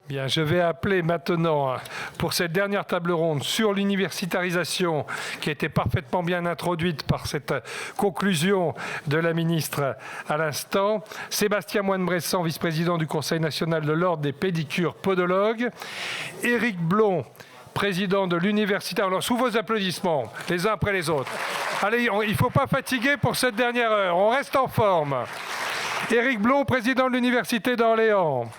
Bien, je vais appeler maintenant pour cette dernière table ronde sur l'universitarisation qui a été parfaitement bien introduite par cette conclusion de la ministre à l'instant. Sébastien Moine-Bressan, vice-président du Conseil national de l'Ordre des pédicures podologues. Éric Blon, président de l'université. Alors, sous vos applaudissements, les uns après les autres. Allez, il ne faut pas fatiguer pour cette dernière heure, on reste en forme. Éric Blon, président de l'université d'Orléans.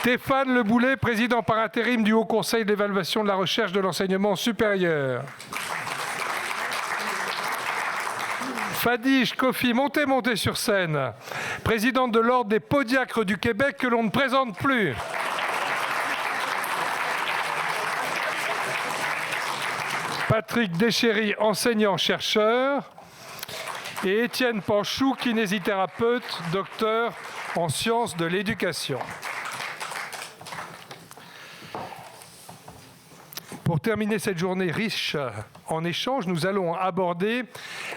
Stéphane Le Boulet, président par intérim du Haut Conseil d'évaluation de la recherche de l'enseignement supérieur. Fadige Kofi, montez sur scène, présidente de l'Ordre des podiacres du Québec que l'on ne présente plus. Patrick Deschéry, enseignant-chercheur. Et Étienne Panchou, kinésithérapeute, docteur en sciences de l'éducation. Pour terminer cette journée riche en échanges, nous allons aborder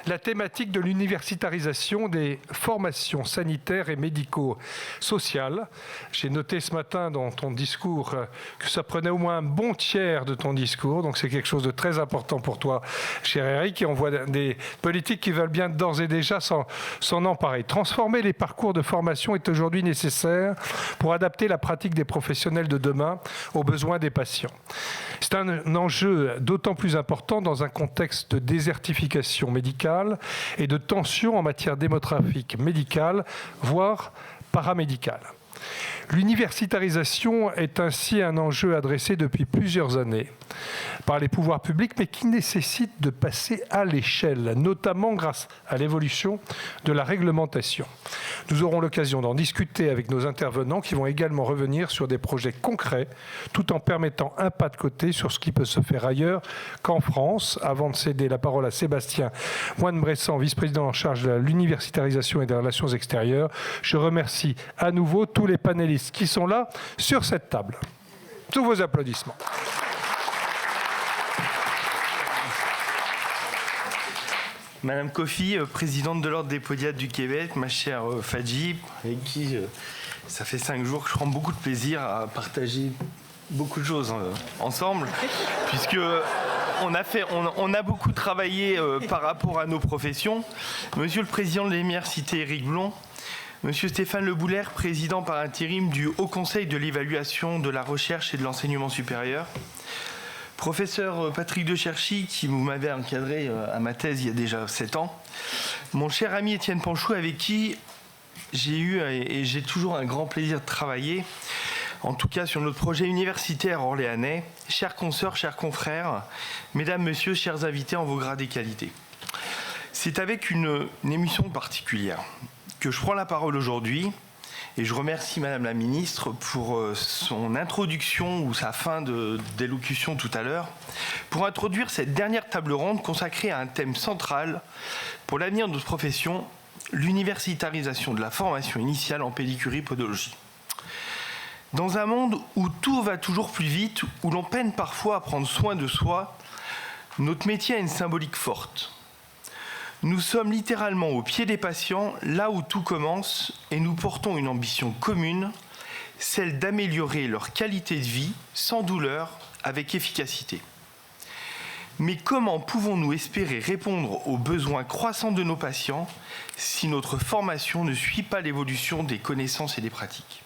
la thématique de l'universitarisation des formations sanitaires et médico-sociales. J'ai noté ce matin dans ton discours que ça prenait au moins un bon tiers de ton discours, donc c'est quelque chose de très important pour toi, cher Eric, et on voit des politiques qui veulent bien d'ores et déjà s'en emparer. Transformer les parcours de formation est aujourd'hui nécessaire pour adapter la pratique des professionnels de demain aux besoins des patients. C'est un enjeu d'autant plus important dans un contexte de désertification médicale et de tension en matière démographique médicale, voire paramédicale. L'universitarisation est ainsi un enjeu adressé depuis plusieurs années par les pouvoirs publics, mais qui nécessite de passer à l'échelle, notamment grâce à l'évolution de la réglementation. Nous aurons l'occasion d'en discuter avec nos intervenants qui vont également revenir sur des projets concrets, tout en permettant un pas de côté sur ce qui peut se faire ailleurs qu'en France. Avant de céder la parole à Sébastien Moine-Bressan, vice-président en charge de l'universitarisation et des relations extérieures, je remercie à nouveau tous les panélistes qui sont là sur cette table. Tous vos applaudissements. Madame Kofi, présidente de l'Ordre des podiatres du Québec, ma chère Fadji, avec qui ça fait 5 jours que je prends beaucoup de plaisir à partager beaucoup de choses ensemble, puisque on a beaucoup travaillé par rapport à nos professions. Monsieur le président de l'université Éric Blon, Monsieur Stéphane Le Boulet, président par intérim du Haut Conseil de l'évaluation de la recherche et de l'enseignement supérieur. Professeur Patrick Deschéry, qui vous m'avez encadré à ma thèse il y a déjà 7 ans. Mon cher ami Étienne Panchou, avec qui j'ai eu et j'ai toujours un grand plaisir de travailler, en tout cas sur notre projet universitaire orléanais. Chers consoeurs, chers confrères, mesdames, messieurs, chers invités en vos grades et qualités. C'est avec une émission particulière que je prends la parole aujourd'hui. Et je remercie Madame la Ministre pour son introduction ou sa fin d'élocution tout à l'heure, pour introduire cette dernière table ronde consacrée à un thème central pour l'avenir de notre profession, l'universitarisation de la formation initiale en pédicurie podologie. Dans un monde où tout va toujours plus vite, où l'on peine parfois à prendre soin de soi, notre métier a une symbolique forte. Nous sommes littéralement au pied des patients, là où tout commence, et nous portons une ambition commune, celle d'améliorer leur qualité de vie sans douleur, avec efficacité. Mais comment pouvons-nous espérer répondre aux besoins croissants de nos patients si notre formation ne suit pas l'évolution des connaissances et des pratiques ?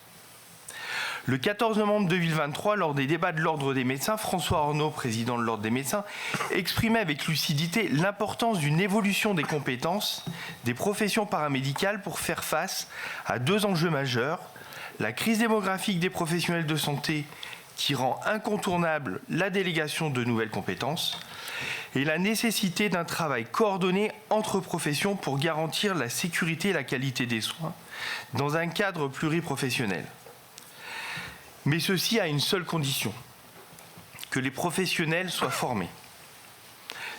Le 14 novembre 2023, lors des débats de l'Ordre des médecins, François Arnaud, président de l'Ordre des médecins, exprimait avec lucidité l'importance d'une évolution des compétences des professions paramédicales pour faire face à 2 enjeux majeurs, la crise démographique des professionnels de santé qui rend incontournable la délégation de nouvelles compétences et la nécessité d'un travail coordonné entre professions pour garantir la sécurité et la qualité des soins dans un cadre pluriprofessionnel. Mais ceci à une seule condition, que les professionnels soient formés.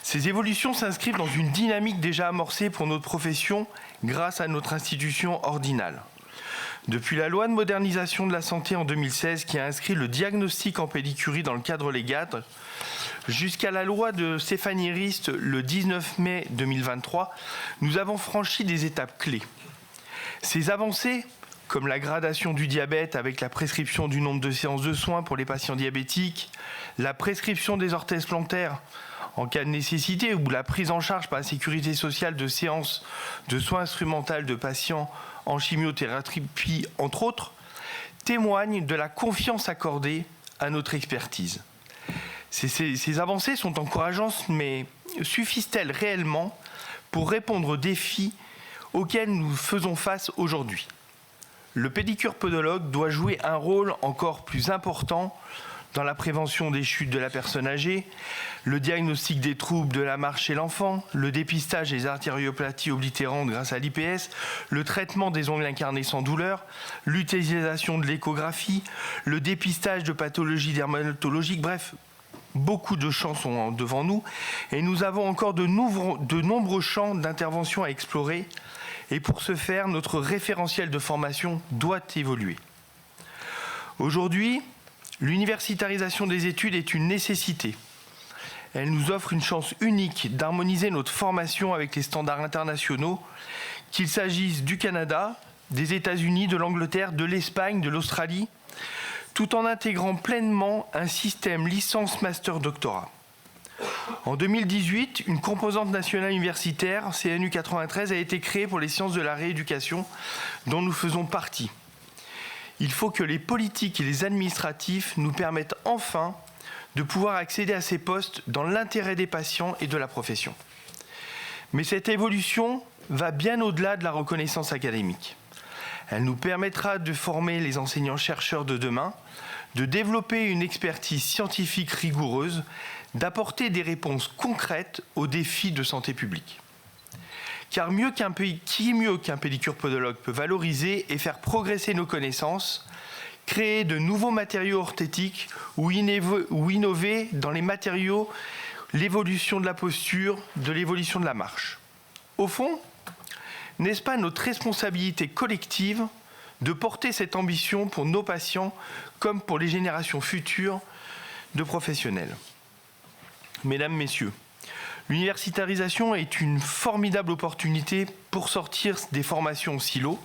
Ces évolutions s'inscrivent dans une dynamique déjà amorcée pour notre profession grâce à notre institution ordinale. Depuis la loi de modernisation de la santé en 2016 qui a inscrit le diagnostic en pédicurie dans le cadre légal, jusqu'à la loi de Stéphanie Rist le 19 mai 2023, nous avons franchi des étapes clés. Ces avancées comme la gradation du diabète avec la prescription du nombre de séances de soins pour les patients diabétiques, la prescription des orthèses plantaires en cas de nécessité ou la prise en charge par la sécurité sociale de séances de soins instrumentales de patients en chimiothérapie, entre autres, témoignent de la confiance accordée à notre expertise. Ces avancées sont encourageantes, mais suffisent-elles réellement pour répondre aux défis auxquels nous faisons face aujourd'hui ? Le pédicure-podologue doit jouer un rôle encore plus important dans la prévention des chutes de la personne âgée, le diagnostic des troubles de la marche chez l'enfant, le dépistage des artériopathies oblitérantes grâce à l'IPS, le traitement des ongles incarnés sans douleur, l'utilisation de l'échographie, le dépistage de pathologies dermatologiques, bref, beaucoup de champs sont devant nous et nous avons encore de nombreux champs d'intervention à explorer. Et pour ce faire, notre référentiel de formation doit évoluer. Aujourd'hui, l'universitarisation des études est une nécessité. Elle nous offre une chance unique d'harmoniser notre formation avec les standards internationaux, qu'il s'agisse du Canada, des États-Unis, de l'Angleterre, de l'Espagne, de l'Australie, tout en intégrant pleinement un système licence-master-doctorat. En 2018, une composante nationale universitaire, CNU 93, a été créée pour les sciences de la rééducation, dont nous faisons partie. Il faut que les politiques et les administratifs nous permettent enfin de pouvoir accéder à ces postes dans l'intérêt des patients et de la profession. Mais cette évolution va bien au-delà de la reconnaissance académique. Elle nous permettra de former les enseignants-chercheurs de demain, de développer une expertise scientifique rigoureuse, d'apporter des réponses concrètes aux défis de santé publique. Car qui mieux qu'un pédicure-podologue peut valoriser et faire progresser nos connaissances, créer de nouveaux matériaux orthétiques ou innover dans les matériaux, l'évolution de la posture, de l'évolution de la marche. Au fond, n'est-ce pas notre responsabilité collective de porter cette ambition pour nos patients comme pour les générations futures de professionnels ? Mesdames, Messieurs, l'universitarisation est une formidable opportunité pour sortir des formations silos,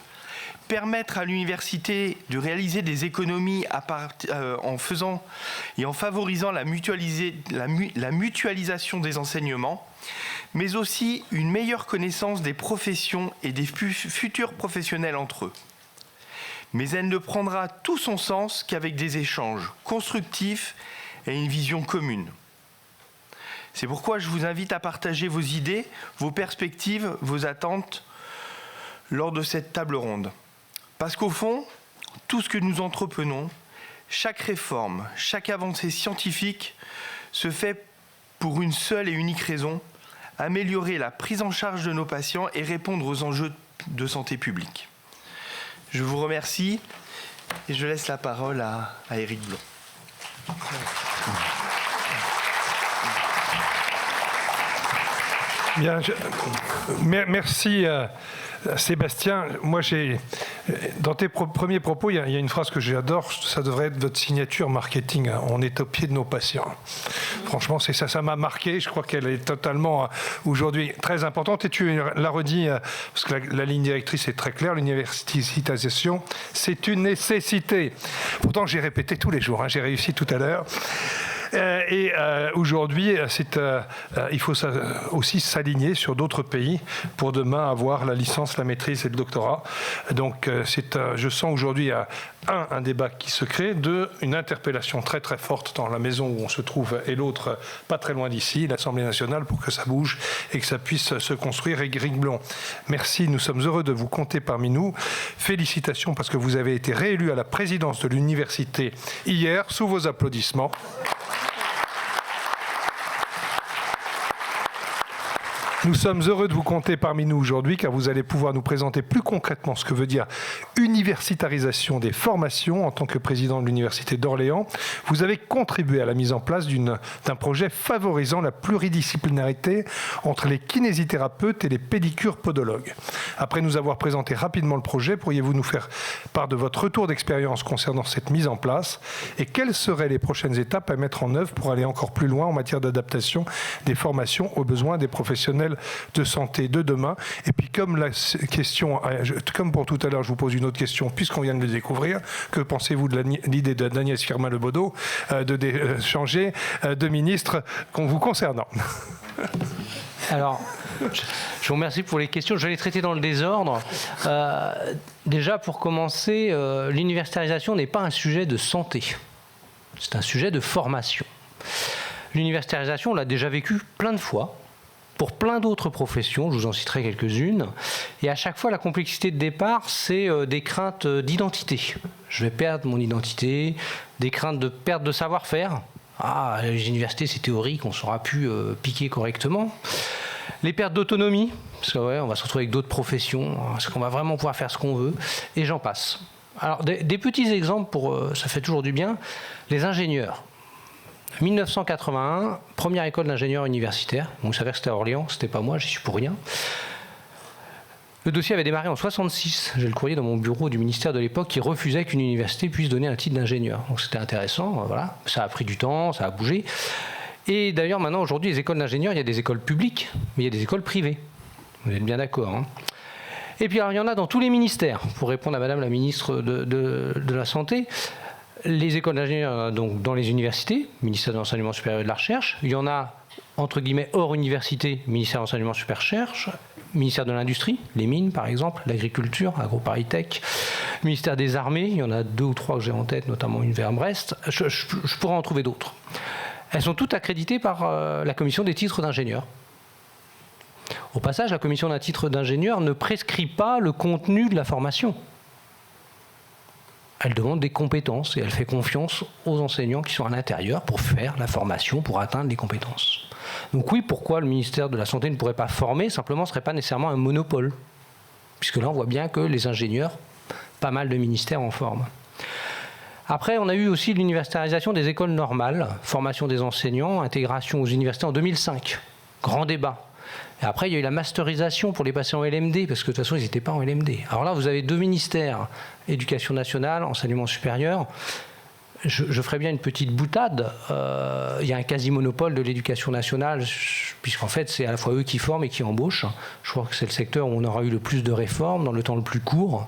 permettre à l'université de réaliser des économies en faisant et en favorisant la mutualisation des enseignements, mais aussi une meilleure connaissance des professions et des futurs professionnels entre eux. Mais elle ne prendra tout son sens qu'avec des échanges constructifs et une vision commune. C'est pourquoi je vous invite à partager vos idées, vos perspectives, vos attentes lors de cette table ronde. Parce qu'au fond, tout ce que nous entreprenons, chaque réforme, chaque avancée scientifique se fait pour une seule et unique raison, améliorer la prise en charge de nos patients et répondre aux enjeux de santé publique. Je vous remercie et je laisse la parole à Éric Blond. Bien, merci Sébastien. Moi, dans tes premiers propos, il y a une phrase que j'adore, ça devrait être votre signature marketing. On est au pied de nos patients. Franchement, c'est ça m'a marqué. Je crois qu'elle est totalement aujourd'hui très importante. Et tu l'as redit, parce que la ligne directrice est très claire, l'universitarisation, c'est une nécessité. Pourtant, j'ai répété tous les jours, j'ai réussi tout à l'heure. Et aujourd'hui, il faut aussi s'aligner sur d'autres pays pour demain avoir la licence, la maîtrise et le doctorat. Donc je sens aujourd'hui un débat qui se crée, deux, une interpellation très très forte dans la maison où on se trouve et l'autre pas très loin d'ici, l'Assemblée nationale, pour que ça bouge et que ça puisse se construire. Éric Blond, merci, nous sommes heureux de vous compter parmi nous. Félicitations parce que vous avez été réélu à la présidence de l'université hier, sous vos applaudissements. Nous sommes heureux de vous compter parmi nous aujourd'hui car vous allez pouvoir nous présenter plus concrètement ce que veut dire universitarisation des formations. En tant que président de l'Université d'Orléans, vous avez contribué à la mise en place d'un projet favorisant la pluridisciplinarité entre les kinésithérapeutes et les pédicures-podologues. Après nous avoir présenté rapidement le projet, pourriez-vous nous faire part de votre retour d'expérience concernant cette mise en place et quelles seraient les prochaines étapes à mettre en œuvre pour aller encore plus loin en matière d'adaptation des formations aux besoins des professionnels professionnels de santé de demain. Et puis comme la question, comme pour tout à l'heure, je vous pose une autre question, puisqu'on vient de le découvrir, que pensez-vous de l'idée d'Agnès Firmin-Lebaudot de changer de ministre vous concernant? Alors, je vous remercie pour les questions. Je vais les traiter dans le désordre. Déjà, pour commencer, l'universitarisation n'est pas un sujet de santé. C'est un sujet de formation. L'universitarisation, on l'a déjà vécu plein de fois, pour plein d'autres professions, je vous en citerai quelques-unes. Et à chaque fois, la complexité de départ, c'est des craintes d'identité. Je vais perdre mon identité, des craintes de perte de savoir-faire. Ah, les universités, c'est théorique, on ne saura plus piquer correctement. Les pertes d'autonomie, parce qu'on va se retrouver avec d'autres professions, est-ce qu'on va vraiment pouvoir faire ce qu'on veut, et j'en passe. Alors, des petits exemples, ça fait toujours du bien. Les ingénieurs. 1981, première école d'ingénieurs universitaires. Vous savez que c'était à Orléans, c'était pas moi, j'y suis pour rien. Le dossier avait démarré en 1966. J'ai le courrier dans mon bureau du ministère de l'époque qui refusait qu'une université puisse donner un titre d'ingénieur. Donc c'était intéressant, voilà. Ça a pris du temps, ça a bougé. Et d'ailleurs, maintenant, aujourd'hui, les écoles d'ingénieurs, il y a des écoles publiques, mais il y a des écoles privées. Vous êtes bien d'accord, hein? Et puis, alors, il y en a dans tous les ministères. Pour répondre à Madame la ministre de la Santé, les écoles d'ingénieurs, donc dans les universités, ministère de l'Enseignement supérieur et de la Recherche. Il y en a, entre guillemets, hors université, ministère de l'Enseignement supérieur et de la Recherche, ministère de l'Industrie, les mines, par exemple, l'agriculture, AgroParisTech, ministère des Armées, il y en a 2 ou 3 que j'ai en tête, notamment une vers Brest. Je pourrais en trouver d'autres. Elles sont toutes accréditées par la commission des titres d'ingénieur. Au passage, la commission d'un titre d'ingénieur ne prescrit pas le contenu de la formation. Elle demande des compétences et elle fait confiance aux enseignants qui sont à l'intérieur pour faire la formation, pour atteindre les compétences. Donc oui, pourquoi le ministère de la Santé ne pourrait pas former? Simplement, ce ne serait pas nécessairement un monopole. Puisque là, on voit bien que les ingénieurs, pas mal de ministères en forment. Après, on a eu aussi l'universitarisation des écoles normales, formation des enseignants, intégration aux universités en 2005. Grand débat. Et après, il y a eu la masterisation pour les passer en LMD, parce que de toute façon, ils n'étaient pas en LMD. Alors là, vous avez 2 ministères, Éducation nationale, enseignement supérieur. Je ferais bien une petite boutade. Il y a un quasi-monopole de l'éducation nationale, puisqu'en fait, c'est à la fois eux qui forment et qui embauchent. Je crois que c'est le secteur où on aura eu le plus de réformes dans le temps le plus court.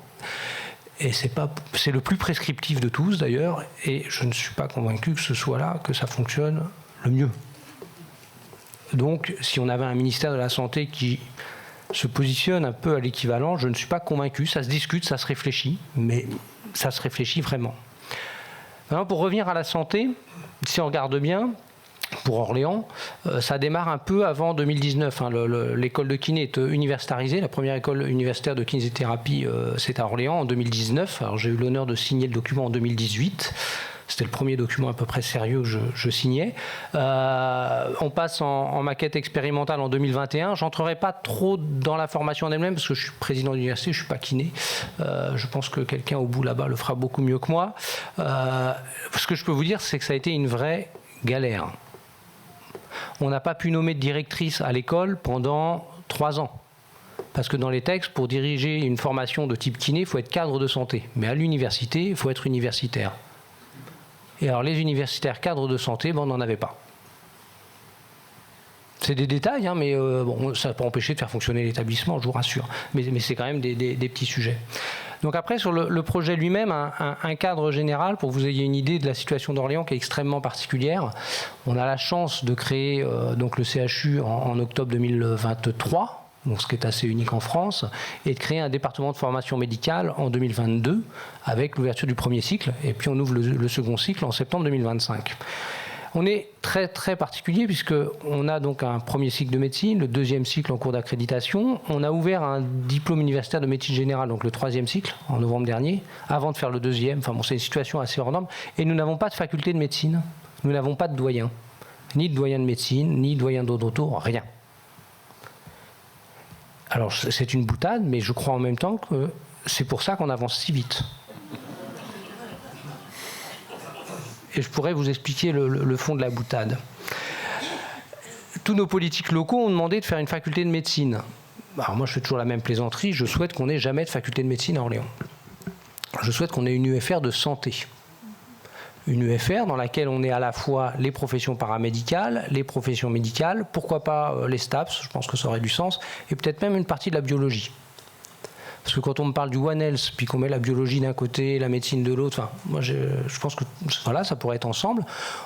Et c'est le plus prescriptif de tous, d'ailleurs. Et je ne suis pas convaincu que ce soit là que ça fonctionne le mieux. Donc, si on avait un ministère de la Santé qui se positionne un peu à l'équivalent, je ne suis pas convaincu. Ça se discute, ça se réfléchit, mais ça se réfléchit vraiment. Maintenant, pour revenir à la santé, si on regarde bien, pour Orléans, ça démarre un peu avant 2019. L'école de kiné est universitarisée. La première école universitaire de kinésithérapie, c'est à Orléans en 2019. Alors, j'ai eu l'honneur de signer le document en 2018. C'était le premier document à peu près sérieux que je signais. On passe en maquette expérimentale en 2021. Je n'entrerai pas trop dans la formation en elle-même parce que je suis président d'université, je ne suis pas kiné. Je pense que quelqu'un au bout là-bas le fera beaucoup mieux que moi. Ce que je peux vous dire, c'est que ça a été une vraie galère. On n'a pas pu nommer de directrice à l'école pendant 3 ans. Parce que dans les textes, pour diriger une formation de type kiné, il faut être cadre de santé. Mais à l'université, il faut être universitaire. Et alors les universitaires cadres de santé, on n'en avait pas. C'est des détails, hein, mais bon, ça n'a pas empêché de faire fonctionner l'établissement, je vous rassure. Mais c'est quand même des petits sujets. Donc après, sur le projet lui-même, un cadre général, pour que vous ayez une idée de la situation d'Orléans qui est extrêmement particulière. On a la chance de créer donc le CHU en octobre 2023, donc ce qui est assez unique en France, et de créer un département de formation médicale en 2022 avec l'ouverture du premier cycle, et puis on ouvre le second cycle en septembre 2025. On est très très particulier puisqu'on a donc un premier cycle de médecine, le deuxième cycle en cours d'accréditation. On a ouvert un diplôme universitaire de médecine générale, donc le troisième cycle, en novembre dernier, avant de faire le deuxième. Enfin bon, c'est une situation assez hors norme. Et nous n'avons pas de faculté de médecine, nous n'avons pas de doyen. Ni de doyen de médecine, ni de doyen d'odonto, rien. Alors c'est une boutade, mais je crois en même temps que c'est pour ça qu'on avance si vite. Et je pourrais vous expliquer le fond de la boutade. Tous nos politiques locaux ont demandé de faire une faculté de médecine. Alors moi je fais toujours la même plaisanterie, je souhaite qu'on n'ait jamais de faculté de médecine à Orléans. Je souhaite qu'on ait une UFR de santé. une UFR dans laquelle on est à la fois les professions paramédicales, les professions médicales, pourquoi pas les STAPS, je pense que ça aurait du sens, et peut-être même une partie de la biologie. Parce que quand on me parle du One Health, puis qu'on met la biologie d'un côté, la médecine de l'autre, enfin, moi je pense que voilà, ça pourrait être ensemble.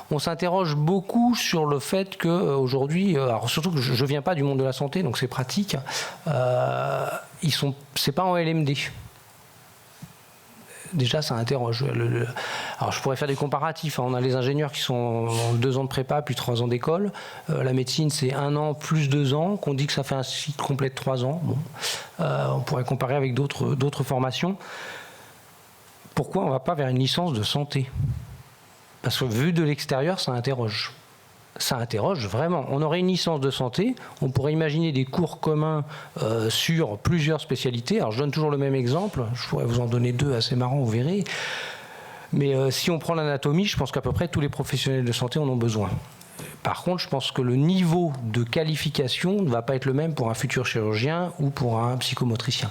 On s'interroge beaucoup sur le fait qu'aujourd'hui, alors surtout que je ne viens pas du monde de la santé, donc c'est pratique, c'est pas en LMD. Déjà, ça interroge. Alors, je pourrais faire des comparatifs. On a les ingénieurs qui sont en 2 ans de prépa, puis 3 ans d'école. La médecine, c'est 1 an plus 2 ans, qu'on dit que ça fait un cycle complet de 3 ans. Bon. On pourrait comparer avec d'autres formations. Pourquoi on ne va pas vers une licence de santé? Parce que vu de l'extérieur, ça interroge. Ça interroge vraiment. On aurait une licence de santé, on pourrait imaginer des cours communs sur plusieurs spécialités. Alors je donne toujours le même exemple, je pourrais vous en donner 2 assez marrants, vous verrez. Mais si on prend l'anatomie, je pense qu'à peu près tous les professionnels de santé en ont besoin. Par contre, je pense que le niveau de qualification ne va pas être le même pour un futur chirurgien ou pour un psychomotricien.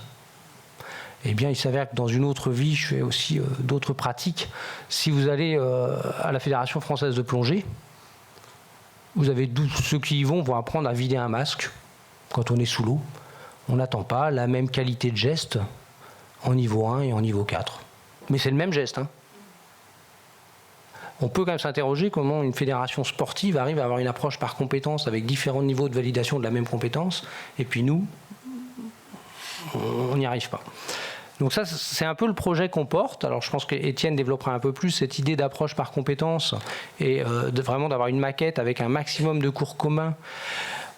Eh bien, il s'avère que dans une autre vie, je fais aussi d'autres pratiques. Si vous allez à la Fédération française de plongée, vous avez ceux qui y vont apprendre à vider un masque quand on est sous l'eau. On n'attend pas la même qualité de geste en niveau 1 et en niveau 4. Mais c'est le même geste. Hein. On peut quand même s'interroger comment une fédération sportive arrive à avoir une approche par compétence avec différents niveaux de validation de la même compétence. Et puis nous, on n'y arrive pas. Donc ça, c'est un peu le projet qu'on porte. Alors je pense qu'Étienne développera un peu plus cette idée d'approche par compétences et vraiment d'avoir une maquette avec un maximum de cours communs.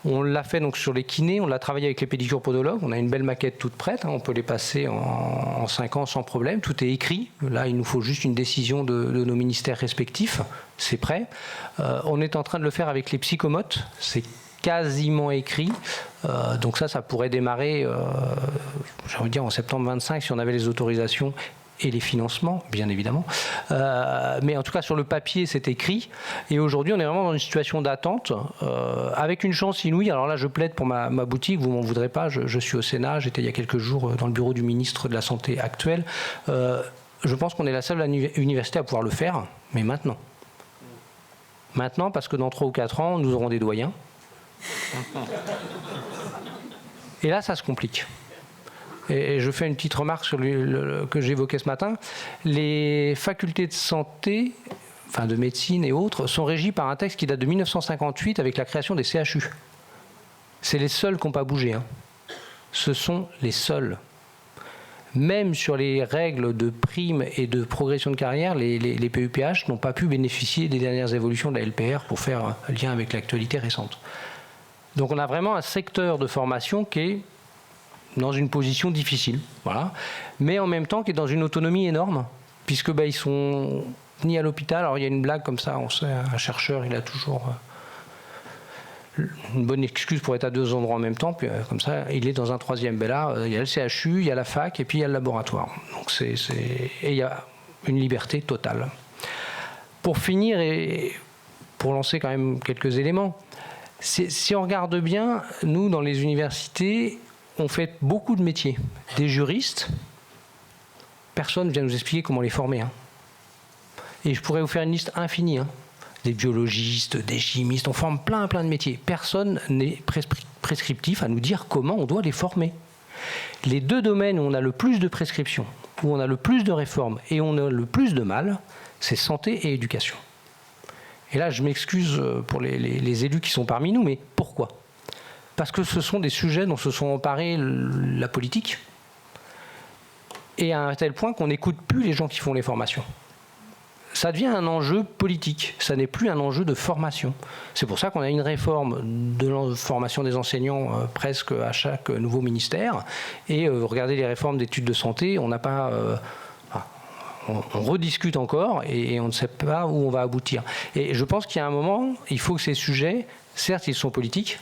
On l'a fait donc sur les kinés, on l'a travaillé avec les pédicures podologues. On a une belle maquette toute prête, hein, on peut les passer en 5 ans sans problème. Tout est écrit. Là, il nous faut juste une décision de nos ministères respectifs. C'est prêt. On est en train de le faire avec les psychomotes. C'est quasiment écrit. Donc ça pourrait démarrer, j'ai envie de dire, en septembre 25 si on avait les autorisations et les financements, bien évidemment. Mais en tout cas, sur le papier, c'est écrit. Et aujourd'hui, on est vraiment dans une situation d'attente, avec une chance inouïe. Alors là, je plaide pour ma boutique, vous m'en voudrez pas, je suis au Sénat, j'étais il y a quelques jours dans le bureau du ministre de la Santé actuel. Je pense qu'on est la seule université à pouvoir le faire, mais maintenant. Maintenant, parce que dans 3 ou 4 ans, nous aurons des doyens. Et là, ça se complique. Et je fais une petite remarque sur que j'évoquais ce matin. Les facultés de santé, enfin de médecine et autres, sont régies par un texte qui date de 1958 avec la création des CHU. C'est les seuls qui n'ont pas bougé. Hein. Ce sont les seuls. Même sur les règles de primes et de progression de carrière, les PUPH n'ont pas pu bénéficier des dernières évolutions de la LPR pour faire lien avec l'actualité récente. Donc on a vraiment un secteur de formation qui est dans une position difficile, voilà, mais en même temps qui est dans une autonomie énorme, puisque ils sont ni à l'hôpital. Alors il y a une blague comme ça, on sait, un chercheur, il a toujours une bonne excuse pour être à 2 endroits en même temps, puis comme ça, il est dans un 3e. Là, il y a le CHU, il y a la fac, et puis il y a le laboratoire. Donc et il y a une liberté totale. Pour finir, et pour lancer quand même quelques éléments, si on regarde bien, nous, dans les universités, on fait beaucoup de métiers. Des juristes, personne ne vient nous expliquer comment les former. Hein. Et je pourrais vous faire une liste infinie. Hein. Des biologistes, des chimistes, on forme plein de métiers. Personne n'est prescriptif à nous dire comment on doit les former. Les 2 domaines où on a le plus de prescriptions, où on a le plus de réformes et où on a le plus de mal, c'est santé et éducation. Et là, je m'excuse pour les élus qui sont parmi nous, mais pourquoi ? Parce que ce sont des sujets dont se sont emparés la politique, et à un tel point qu'on n'écoute plus les gens qui font les formations. Ça devient un enjeu politique, ça n'est plus un enjeu de formation. C'est pour ça qu'on a une réforme de la formation des enseignants presque à chaque nouveau ministère, et regardez les réformes d'études de santé, on n'a pas... on rediscute encore et on ne sait pas où on va aboutir. Et je pense qu'il y a un moment, il faut que ces sujets, certes ils sont politiques,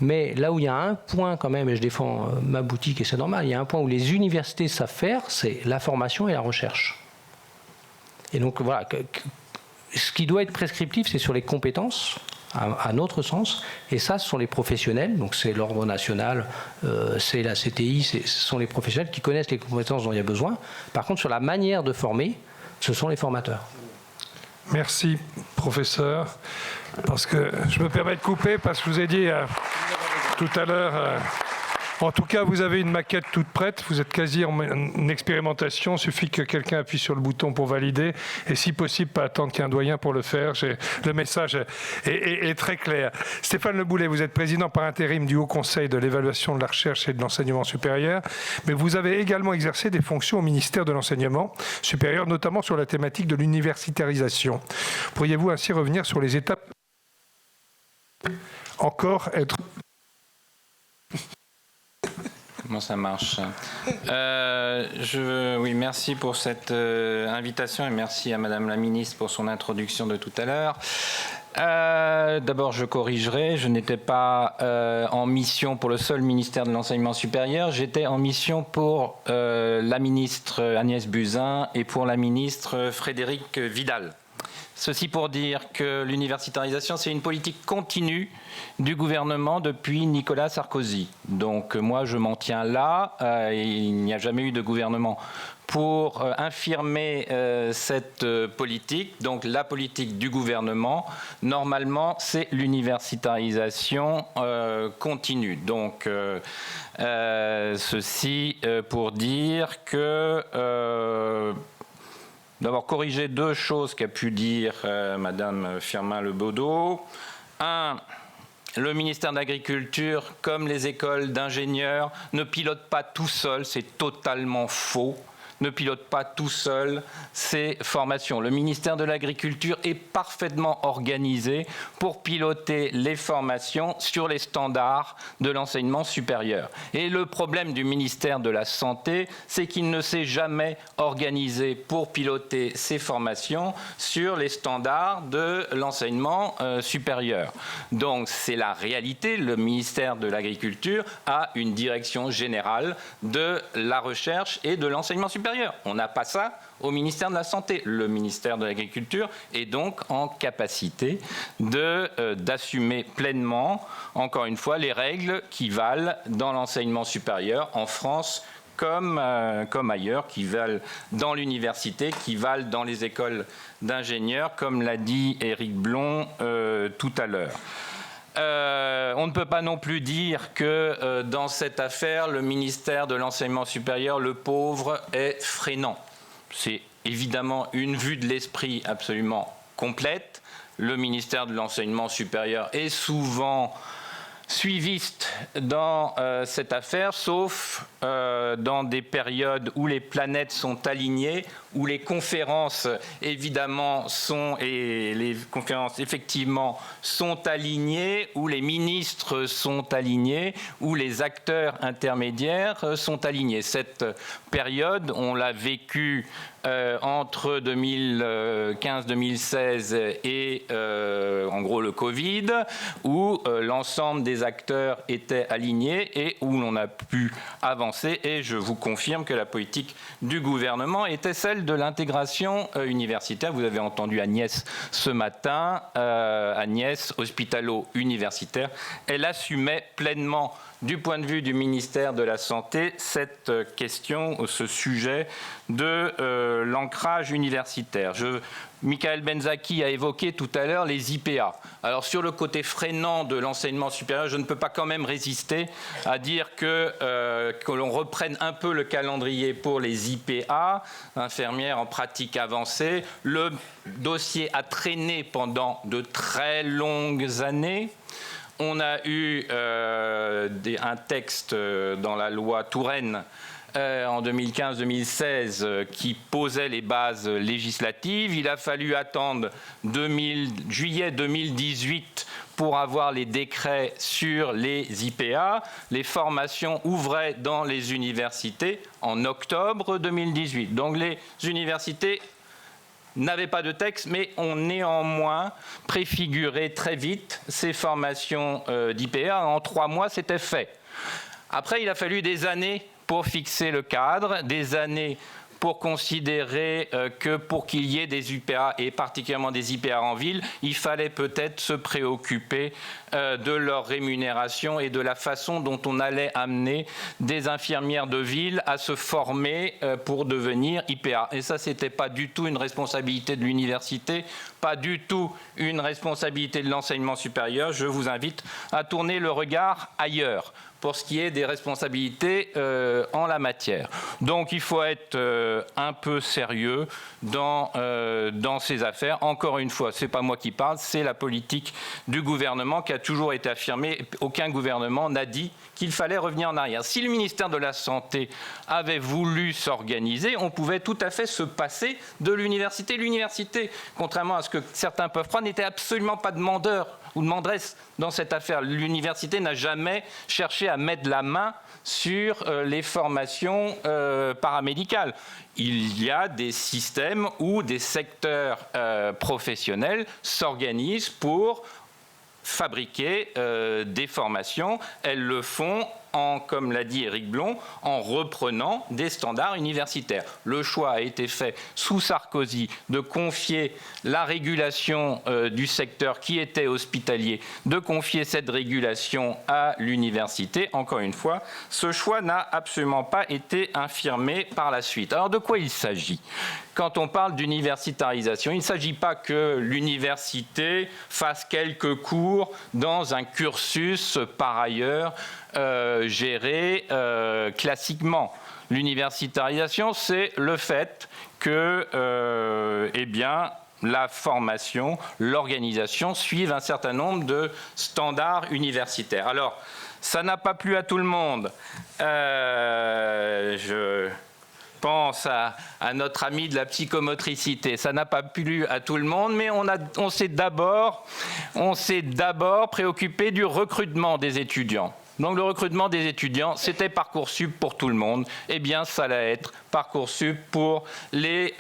mais là où il y a un point quand même, et je défends ma boutique et c'est normal, il y a un point où les universités savent faire, c'est la formation et la recherche. Et donc voilà, ce qui doit être prescriptif, c'est sur les compétences, à notre sens, et ça, ce sont les professionnels, donc c'est l'ordre national, c'est la CTI, ce sont les professionnels qui connaissent les compétences dont il y a besoin. Par contre, sur la manière de former, ce sont les formateurs. Merci, professeur. Parce que je me permets de couper parce que je vous ai dit tout à l'heure... En tout cas, vous avez une maquette toute prête, vous êtes quasi en expérimentation, il suffit que quelqu'un appuie sur le bouton pour valider, et si possible, pas attendre qu'un doyen pour le faire. Le message est très clair. Stéphane Le Boullay, vous êtes président par intérim du Haut Conseil de l'évaluation de la recherche et de l'enseignement supérieur, mais vous avez également exercé des fonctions au ministère de l'enseignement supérieur, notamment sur la thématique de l'universitarisation. Pourriez-vous ainsi revenir sur les étapes encore être... Comment ça marche? Oui, merci pour cette invitation et merci à Madame la Ministre pour son introduction de tout à l'heure. D'abord, je corrigerai, je n'étais pas en mission pour le seul ministère de l'Enseignement supérieur, j'étais en mission pour la ministre Agnès Buzyn et pour la ministre Frédérique Vidal. Ceci pour dire que l'universitarisation, c'est une politique continue du gouvernement depuis Nicolas Sarkozy. Donc moi, je m'en tiens là. Il n'y a jamais eu de gouvernement pour infirmer cette politique. Donc la politique du gouvernement, normalement, c'est l'universitarisation continue. Donc ceci pour dire que... D'abord, corriger deux choses qu'a pu dire Madame Firmin-Lebaudot. Un, le ministère de l'Agriculture, comme les écoles d'ingénieurs, ne pilote pas tout seul, c'est totalement faux. Ne pilote pas tout seul ces formations. Le ministère de l'Agriculture est parfaitement organisé pour piloter les formations sur les standards de l'enseignement supérieur. Et le problème du ministère de la Santé, c'est qu'il ne s'est jamais organisé pour piloter ces formations sur les standards de l'enseignement supérieur. Donc c'est la réalité. Le ministère de l'Agriculture a une direction générale de la recherche et de l'enseignement supérieur. On n'a pas ça au ministère de la Santé. Le ministère de l'Agriculture est donc en capacité d'assumer pleinement, encore une fois, les règles qui valent dans l'enseignement supérieur en France comme ailleurs, qui valent dans l'université, qui valent dans les écoles d'ingénieurs, comme l'a dit Éric Blond tout à l'heure. On ne peut pas non plus dire que dans cette affaire, le ministère de l'Enseignement supérieur, le pauvre, est freinant. C'est évidemment une vue de l'esprit absolument complète. Le ministère de l'Enseignement supérieur est souvent suiviste dans cette affaire, sauf dans des périodes où les planètes sont alignées, où les conférences évidemment effectivement sont alignées, où les ministres sont alignés, où les acteurs intermédiaires sont alignés. Cette période, on l'a vécue entre 2015-2016 et en gros le Covid, où l'ensemble des acteurs étaient alignés et où l'on a pu avancer. Et je vous confirme que la politique du gouvernement était celle de l'intégration universitaire. Vous avez entendu Agnès ce matin, Agnès, hospitalo-universitaire. Elle assumait pleinement, du point de vue du ministère de la Santé, cette question, ce sujet de l'ancrage universitaire. Michael Benzaki a évoqué tout à l'heure les IPA. Alors sur le côté freinant de l'enseignement supérieur, je ne peux pas quand même résister à dire que l'on reprenne un peu le calendrier pour les IPA, infirmières en pratique avancée. Le dossier a traîné pendant de très longues années. On a eu un texte dans la loi Touraine en 2015-2016 qui posait les bases législatives. Il a fallu attendre juillet 2018 pour avoir les décrets sur les IPA. Les formations ouvraient dans les universités en octobre 2018. Donc les universités n'avaient pas de texte, mais ont néanmoins préfiguré très vite ces formations d'IPA. En 3 mois, c'était fait. Après, il a fallu des années pour fixer le cadre, des années pour considérer que pour qu'il y ait des UPA, et particulièrement des IPA en ville, il fallait peut-être se préoccuper de leur rémunération et de la façon dont on allait amener des infirmières de ville à se former pour devenir IPA. Et ça, c'était pas du tout une responsabilité de l'université, pas du tout une responsabilité de l'enseignement supérieur. Je vous invite à tourner le regard ailleurs pour ce qui est des responsabilités en la matière. Donc il faut être un peu sérieux dans ces affaires. Encore une fois, ce n'est pas moi qui parle, c'est la politique du gouvernement qui a toujours été affirmée. Aucun gouvernement n'a dit qu'il fallait revenir en arrière. Si le ministère de la Santé avait voulu s'organiser, on pouvait tout à fait se passer de l'université. L'université, contrairement à ce que certains peuvent croire, n'était absolument pas demandeur ou demanderesse dans cette affaire. L'université n'a jamais cherché à mettre la main sur les formations paramédicales. Il y a des systèmes où des secteurs professionnels s'organisent pour fabriquer des formations. Elles le font, comme l'a dit Éric Blond, en reprenant des standards universitaires. Le choix a été fait sous Sarkozy de confier la régulation du secteur qui était hospitalier, de confier cette régulation à l'université. Encore une fois, ce choix n'a absolument pas été infirmé par la suite. Alors de quoi il s'agit ? Quand on parle d'universitarisation, il ne s'agit pas que l'université fasse quelques cours dans un cursus par ailleurs géré classiquement. L'universitarisation, c'est le fait que la formation, l'organisation suivent un certain nombre de standards universitaires. Alors, ça n'a pas plu à tout le monde. Je pense à notre ami de la psychomotricité. Ça n'a pas plu à tout le monde, mais on s'est d'abord préoccupé du recrutement des étudiants. Donc le recrutement des étudiants, c'était Parcoursup pour tout le monde. Eh bien, ça allait être Parcoursup pour les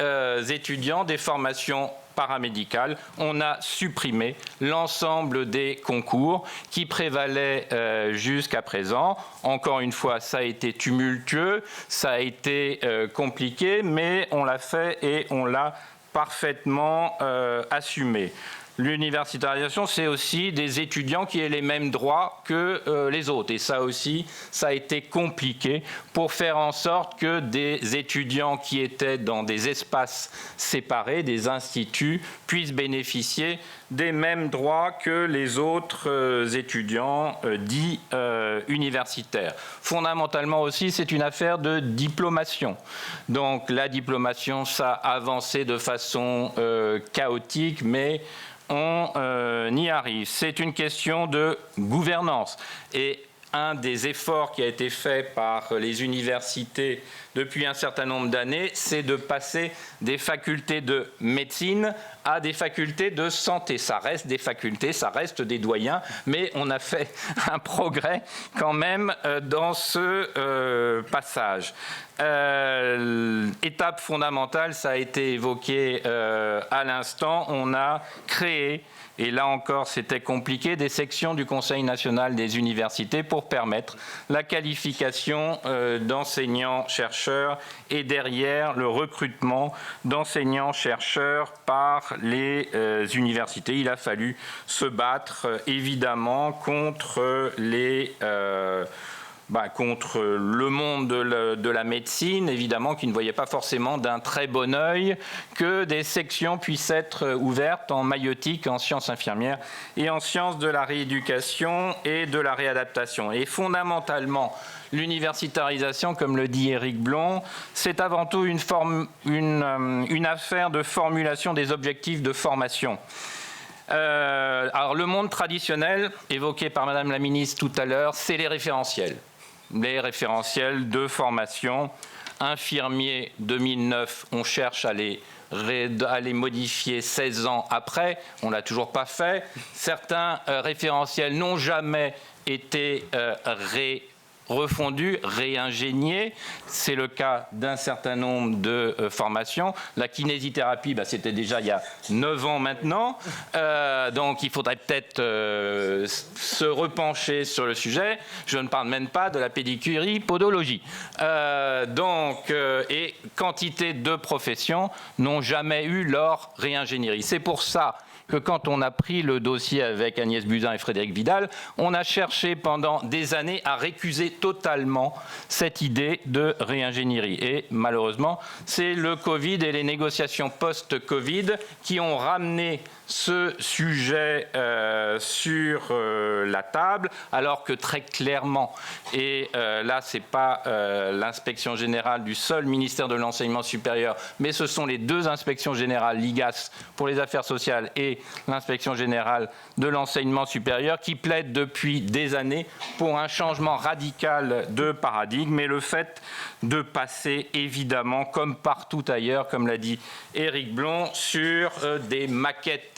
étudiants des formations paramédicales. On a supprimé l'ensemble des concours qui prévalaient jusqu'à présent. Encore une fois, ça a été tumultueux, ça a été compliqué, mais on l'a fait et on l'a parfaitement assumé. L'universitarisation, c'est aussi des étudiants qui aient les mêmes droits que les autres. Et ça aussi, ça a été compliqué pour faire en sorte que des étudiants qui étaient dans des espaces séparés, des instituts, puissent bénéficier des mêmes droits que les autres étudiants dits universitaires. Fondamentalement aussi, c'est une affaire de diplomation. Donc la diplomation, ça a avancé de façon chaotique, mais on y arrive. C'est une question de gouvernance. Et un des efforts qui a été fait par les universités depuis un certain nombre d'années, c'est de passer des facultés de médecine à des facultés de santé. Ça reste des facultés, ça reste des doyens, mais on a fait un progrès quand même dans ce passage. Étape fondamentale, ça a été évoqué à l'instant, on a créé, et là encore c'était compliqué, des sections du Conseil national des universités pour permettre la qualification d'enseignants-chercheurs et derrière le recrutement d'enseignants-chercheurs par les universités. Il a fallu se battre évidemment contre contre le monde de la médecine, évidemment, qui ne voyait pas forcément d'un très bon œil que des sections puissent être ouvertes en maïeutique, en sciences infirmières et en sciences de la rééducation et de la réadaptation. Et fondamentalement, l'universitarisation, comme le dit Éric Blond, c'est avant tout une affaire de formulation des objectifs de formation. Alors le monde traditionnel, évoqué par Madame la ministre tout à l'heure, c'est les référentiels de formation. Infirmiers 2009, on cherche à les modifier 16 ans après, on ne l'a toujours pas fait. Certains référentiels n'ont jamais été refondu, réingénié. C'est le cas d'un certain nombre de formations. La kinésithérapie, c'était déjà il y a 9 ans maintenant. Donc il faudrait peut-être se repencher sur le sujet. Je ne parle même pas de la pédicurie, podologie. Et quantité de professions n'ont jamais eu leur réingénierie. C'est pour ça que quand on a pris le dossier avec Agnès Buzyn et Frédéric Vidal, on a cherché pendant des années à récuser totalement cette idée de réingénierie. Et malheureusement, c'est le Covid et les négociations post-Covid qui ont ramené ce sujet sur la table, alors que très clairement, et là c'est pas l'inspection générale du seul ministère de l'enseignement supérieur, mais ce sont les deux inspections générales, l'IGAS pour les affaires sociales et l'inspection générale de l'enseignement supérieur, qui plaident depuis des années pour un changement radical de paradigme, et le fait de passer évidemment, comme partout ailleurs, comme l'a dit Éric Blon, sur des maquettes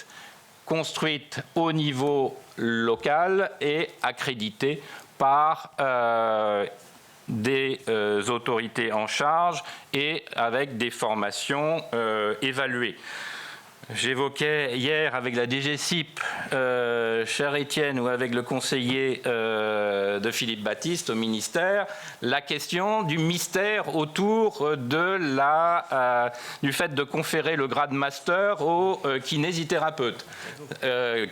construites au niveau local et accréditées par des autorités en charge et avec des formations évaluées. J'évoquais hier avec la DGCIP, cher Étienne, ou avec le conseiller de Philippe Baptiste au ministère, la question du mystère autour du fait de conférer le grade master aux kinésithérapeutes.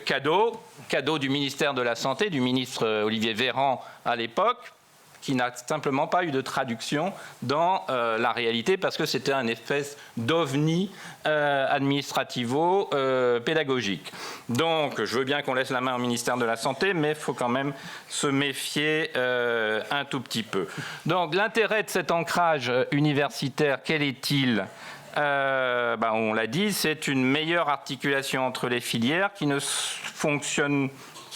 Cadeau du ministère de la Santé, du ministre Olivier Véran à l'époque, qui n'a simplement pas eu de traduction dans la réalité, parce que c'était un espèce d'ovni administrativo-pédagogique. Donc, je veux bien qu'on laisse la main au ministère de la Santé, mais il faut quand même se méfier un tout petit peu. Donc, l'intérêt de cet ancrage universitaire, quel est-il ? On l'a dit, c'est une meilleure articulation entre les filières qui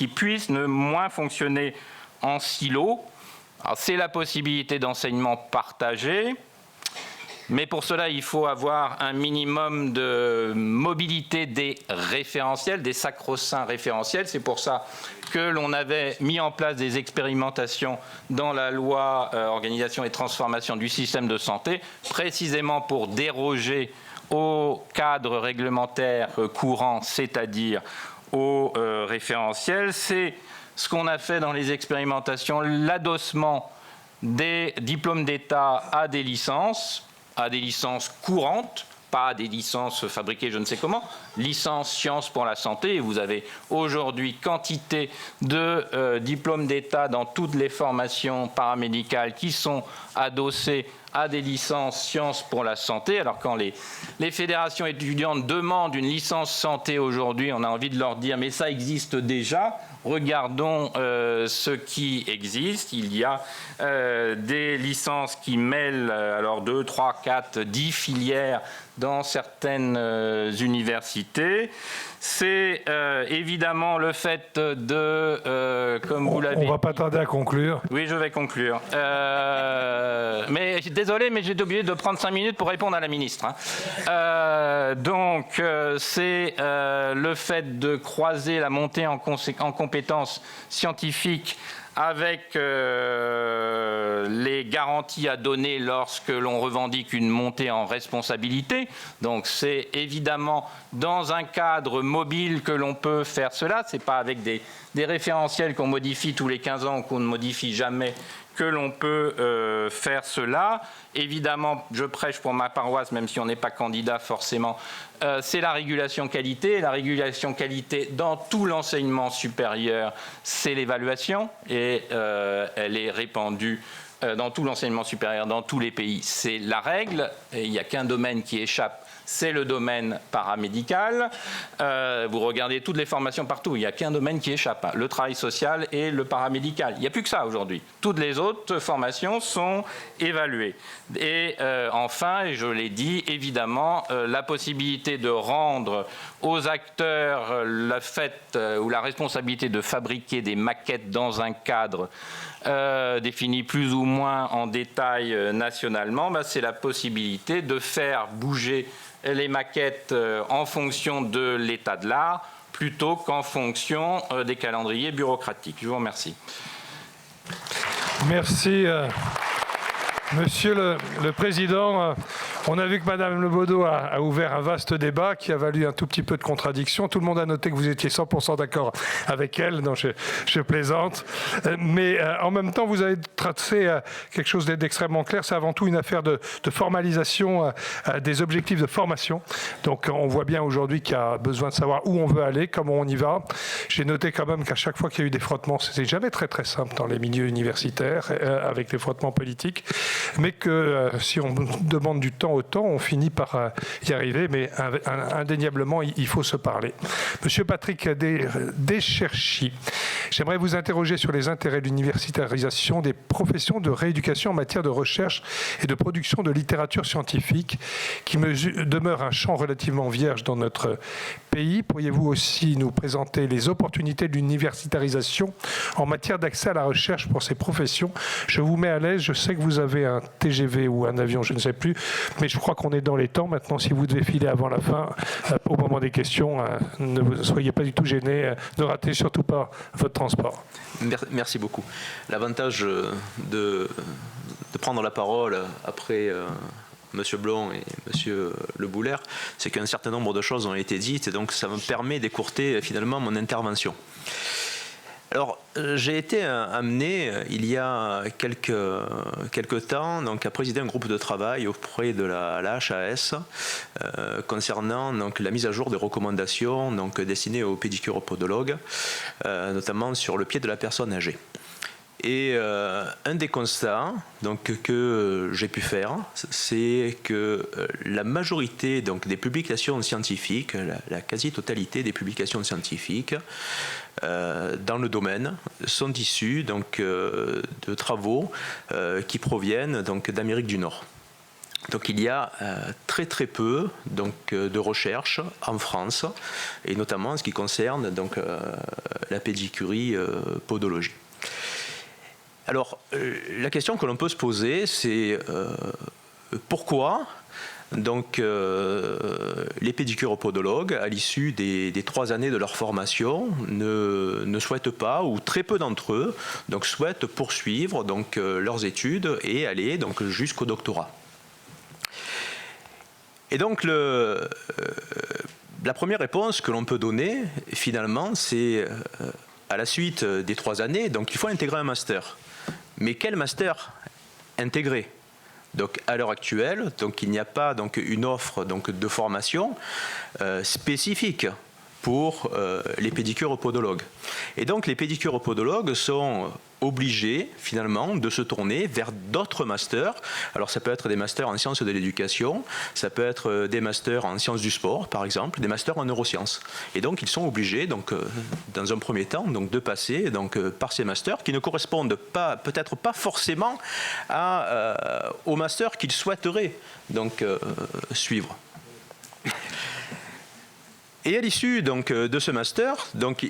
puissent moins fonctionner en silo. C'est la possibilité d'enseignement partagé, mais pour cela, il faut avoir un minimum de mobilité des référentiels, des sacro-saints référentiels. C'est pour ça que l'on avait mis en place des expérimentations dans la loi Organisation et transformation du système de santé, précisément pour déroger au cadre réglementaire courant, c'est-à-dire au référentiel. C'est ce qu'on a fait dans les expérimentations, l'adossement des diplômes d'État à des licences courantes, pas des licences fabriquées je ne sais comment, licences sciences pour la santé. Et vous avez aujourd'hui quantité de diplômes d'État dans toutes les formations paramédicales qui sont adossées à des licences sciences pour la santé. Alors quand les fédérations étudiantes demandent une licence santé aujourd'hui, on a envie de leur dire mais ça existe déjà. Regardons ce qui existe. Il y a des licences qui mêlent 2, 3, 4, 10 filières dans certaines universités. C'est évidemment le fait de, comme vous l'avez dit... On ne va pas tarder à conclure. Oui, je vais conclure. Mais désolé, mais j'ai oublié de prendre 5 minutes pour répondre à la ministre. C'est le fait de croiser la montée en compétences scientifiques avec les garanties à donner lorsque l'on revendique une montée en responsabilité. Donc c'est évidemment dans un cadre mobile que l'on peut faire cela. Ce n'est pas avec des référentiels qu'on modifie tous les 15 ans ou qu'on ne modifie jamais que l'on peut faire cela. Évidemment, je prêche pour ma paroisse, même si on n'est pas candidat forcément, c'est la régulation qualité. La régulation qualité dans tout l'enseignement supérieur, c'est l'évaluation, et elle est répandue dans tout l'enseignement supérieur, dans tous les pays. C'est la règle, et il n'y a qu'un domaine qui échappe, c'est le domaine paramédical. Vous regardez toutes les formations partout, il n'y a qu'un domaine qui échappe, le travail social et le paramédical. Il n'y a plus que ça aujourd'hui. Toutes les autres formations sont évaluées. Et enfin, et je l'ai dit, évidemment, la possibilité de rendre aux acteurs le fait ou la responsabilité de fabriquer des maquettes dans un cadre défini plus ou moins en détail nationalement, c'est la possibilité de faire bouger les maquettes en fonction de l'état de l'art plutôt qu'en fonction des calendriers bureaucratiques. Je vous remercie. Merci. Monsieur le Président, on a vu que Madame Le Bodo a ouvert un vaste débat qui a valu un tout petit peu de contradiction. Tout le monde a noté que vous étiez 100% d'accord avec elle. Non, je plaisante. Mais en même temps, vous avez tracé quelque chose d'extrêmement clair. C'est avant tout une affaire de formalisation des objectifs de formation. Donc on voit bien aujourd'hui qu'il y a besoin de savoir où on veut aller, comment on y va. J'ai noté quand même qu'à chaque fois qu'il y a eu des frottements, c'était jamais très très simple dans les milieux universitaires avec des frottements politiques. Mais que si on demande du temps au temps, on finit par y arriver, mais indéniablement, il faut se parler. Monsieur Patrick Descherchi, j'aimerais vous interroger sur les intérêts de l'universitarisation des professions de rééducation en matière de recherche et de production de littérature scientifique, qui demeure un champ relativement vierge dans notre pays. Pourriez-vous aussi nous présenter les opportunités de l'universitarisation en matière d'accès à la recherche pour ces professions? Je vous mets à l'aise, je sais que vous avez un TGV ou un avion, je ne sais plus, mais je crois qu'on est dans les temps. Maintenant, si vous devez filer avant la fin, au moment des questions, ne soyez pas du tout gênés, ne ratez surtout pas votre transport. Merci beaucoup. L'avantage de prendre la parole après Monsieur Blond et Monsieur Le Bouler, c'est qu'un certain nombre de choses ont été dites, et donc ça me permet d'écourter finalement mon intervention. Alors, j'ai été amené, il y a quelques temps, donc, à présider un groupe de travail auprès de la HAS concernant donc, la mise à jour des recommandations donc, destinées aux pédicures-podologues, notamment sur le pied de la personne âgée. Et un des constats donc, que j'ai pu faire, c'est que la majorité donc, des publications scientifiques, la quasi-totalité des publications scientifiques dans le domaine sont issues donc, de travaux qui proviennent donc, d'Amérique du Nord. Donc il y a très très peu donc, de recherche en France, et notamment en ce qui concerne donc, la pédicurie podologie. Alors, la question que l'on peut se poser, c'est pourquoi donc, les pédicures-podologues, à l'issue des 3 années de leur formation, ne souhaitent pas, ou très peu d'entre eux, donc, souhaitent poursuivre donc, leurs études et aller donc, jusqu'au doctorat. Et donc, la première réponse que l'on peut donner, finalement, c'est à la suite des 3 années, donc il faut intégrer un master. Mais quel master intégrer? Donc à l'heure actuelle, donc il n'y a pas donc une offre donc de formation spécifique pour les pédicures-podologues. Et donc les pédicures-podologues sont obligés finalement de se tourner vers d'autres masters. Alors ça peut être des masters en sciences de l'éducation, ça peut être des masters en sciences du sport par exemple, des masters en neurosciences. Et donc ils sont obligés donc dans un premier temps donc de passer donc par ces masters qui ne correspondent pas peut-être pas forcément au master qu'ils souhaiteraient donc suivre. Et à l'issue donc de ce master, donc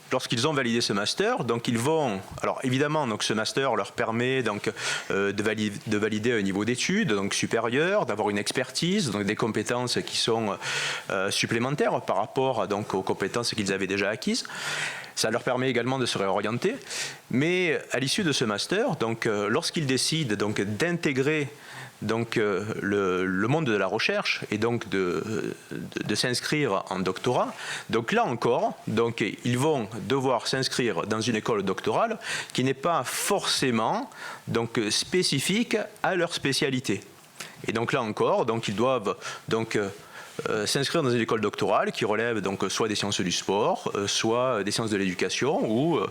lorsqu'ils ont validé ce master, donc ils vont, alors évidemment donc ce master leur permet donc de valider un niveau d'études donc supérieur, d'avoir une expertise, donc des compétences qui sont supplémentaires par rapport donc aux compétences qu'ils avaient déjà acquises. Ça leur permet également de se réorienter, mais à l'issue de ce master, donc lorsqu'ils décident donc d'intégrer donc le monde de la recherche et donc de s'inscrire en doctorat. Donc là encore, donc, ils vont devoir s'inscrire dans une école doctorale qui n'est pas forcément donc, spécifique à leur spécialité. Et donc là encore, donc, ils doivent donc, s'inscrire dans une école doctorale qui relève donc soit des sciences du sport, soit des sciences de l'éducation ou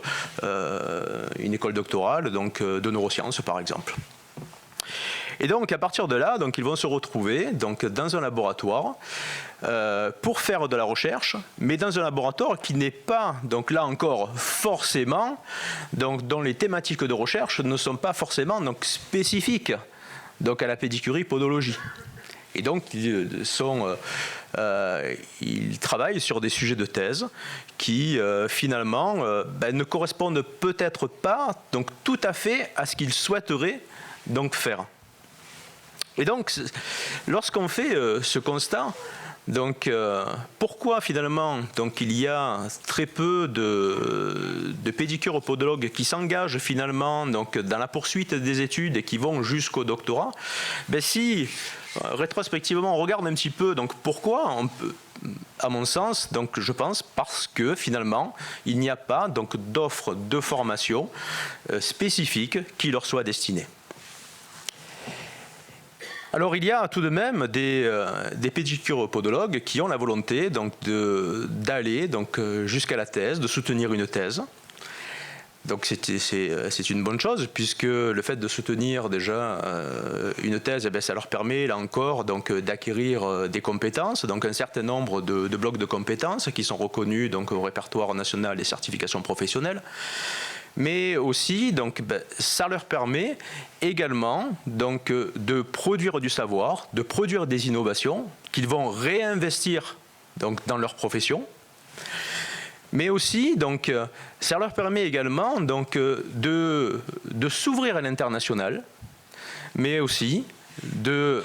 une école doctorale donc, de neurosciences par exemple. Et donc, à partir de là, donc, ils vont se retrouver donc, dans un laboratoire pour faire de la recherche, mais dans un laboratoire qui n'est pas, donc là encore, forcément, donc, dont les thématiques de recherche ne sont pas forcément donc, spécifiques donc, à la pédicurie-podologie. Et donc, ils travaillent sur des sujets de thèse qui, finalement, ne correspondent peut-être pas donc, tout à fait à ce qu'ils souhaiteraient donc, faire. Et donc, lorsqu'on fait ce constat, Donc, pourquoi finalement il y a très peu de pédicures podologues qui s'engagent finalement dans la poursuite des études et qui vont jusqu'au doctorat? Si rétrospectivement on regarde un petit peu, pourquoi à mon sens, je pense parce que finalement il n'y a pas d'offre de formation spécifique qui leur soit destinée. Alors il y a tout de même des pédicuropodologues qui ont la volonté d'aller jusqu'à la thèse, de soutenir une thèse. Donc c'est une bonne chose, puisque le fait de soutenir déjà une thèse, ça leur permet là encore d'acquérir des compétences, un certain nombre de blocs de compétences qui sont reconnus au répertoire national des certifications professionnelles. Mais aussi, ça leur permet également de produire du savoir, de produire des innovations qu'ils vont réinvestir dans leur profession. Mais aussi, ça leur permet également de s'ouvrir à l'international, mais aussi de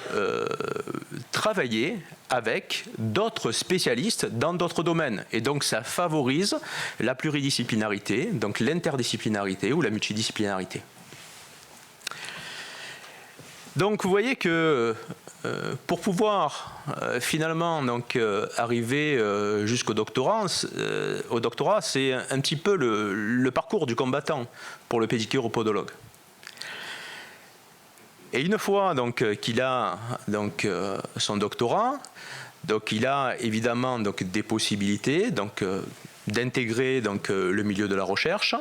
travailler avec d'autres spécialistes dans d'autres domaines. Et donc ça favorise la pluridisciplinarité, l'interdisciplinarité ou la multidisciplinarité. Donc vous voyez que pour pouvoir finalement arriver jusqu'au doctorat, c'est un petit peu le parcours du combattant pour le pédicuropodologue. Et une fois qu'il a son doctorat, il a évidemment des possibilités d'intégrer le milieu de la recherche,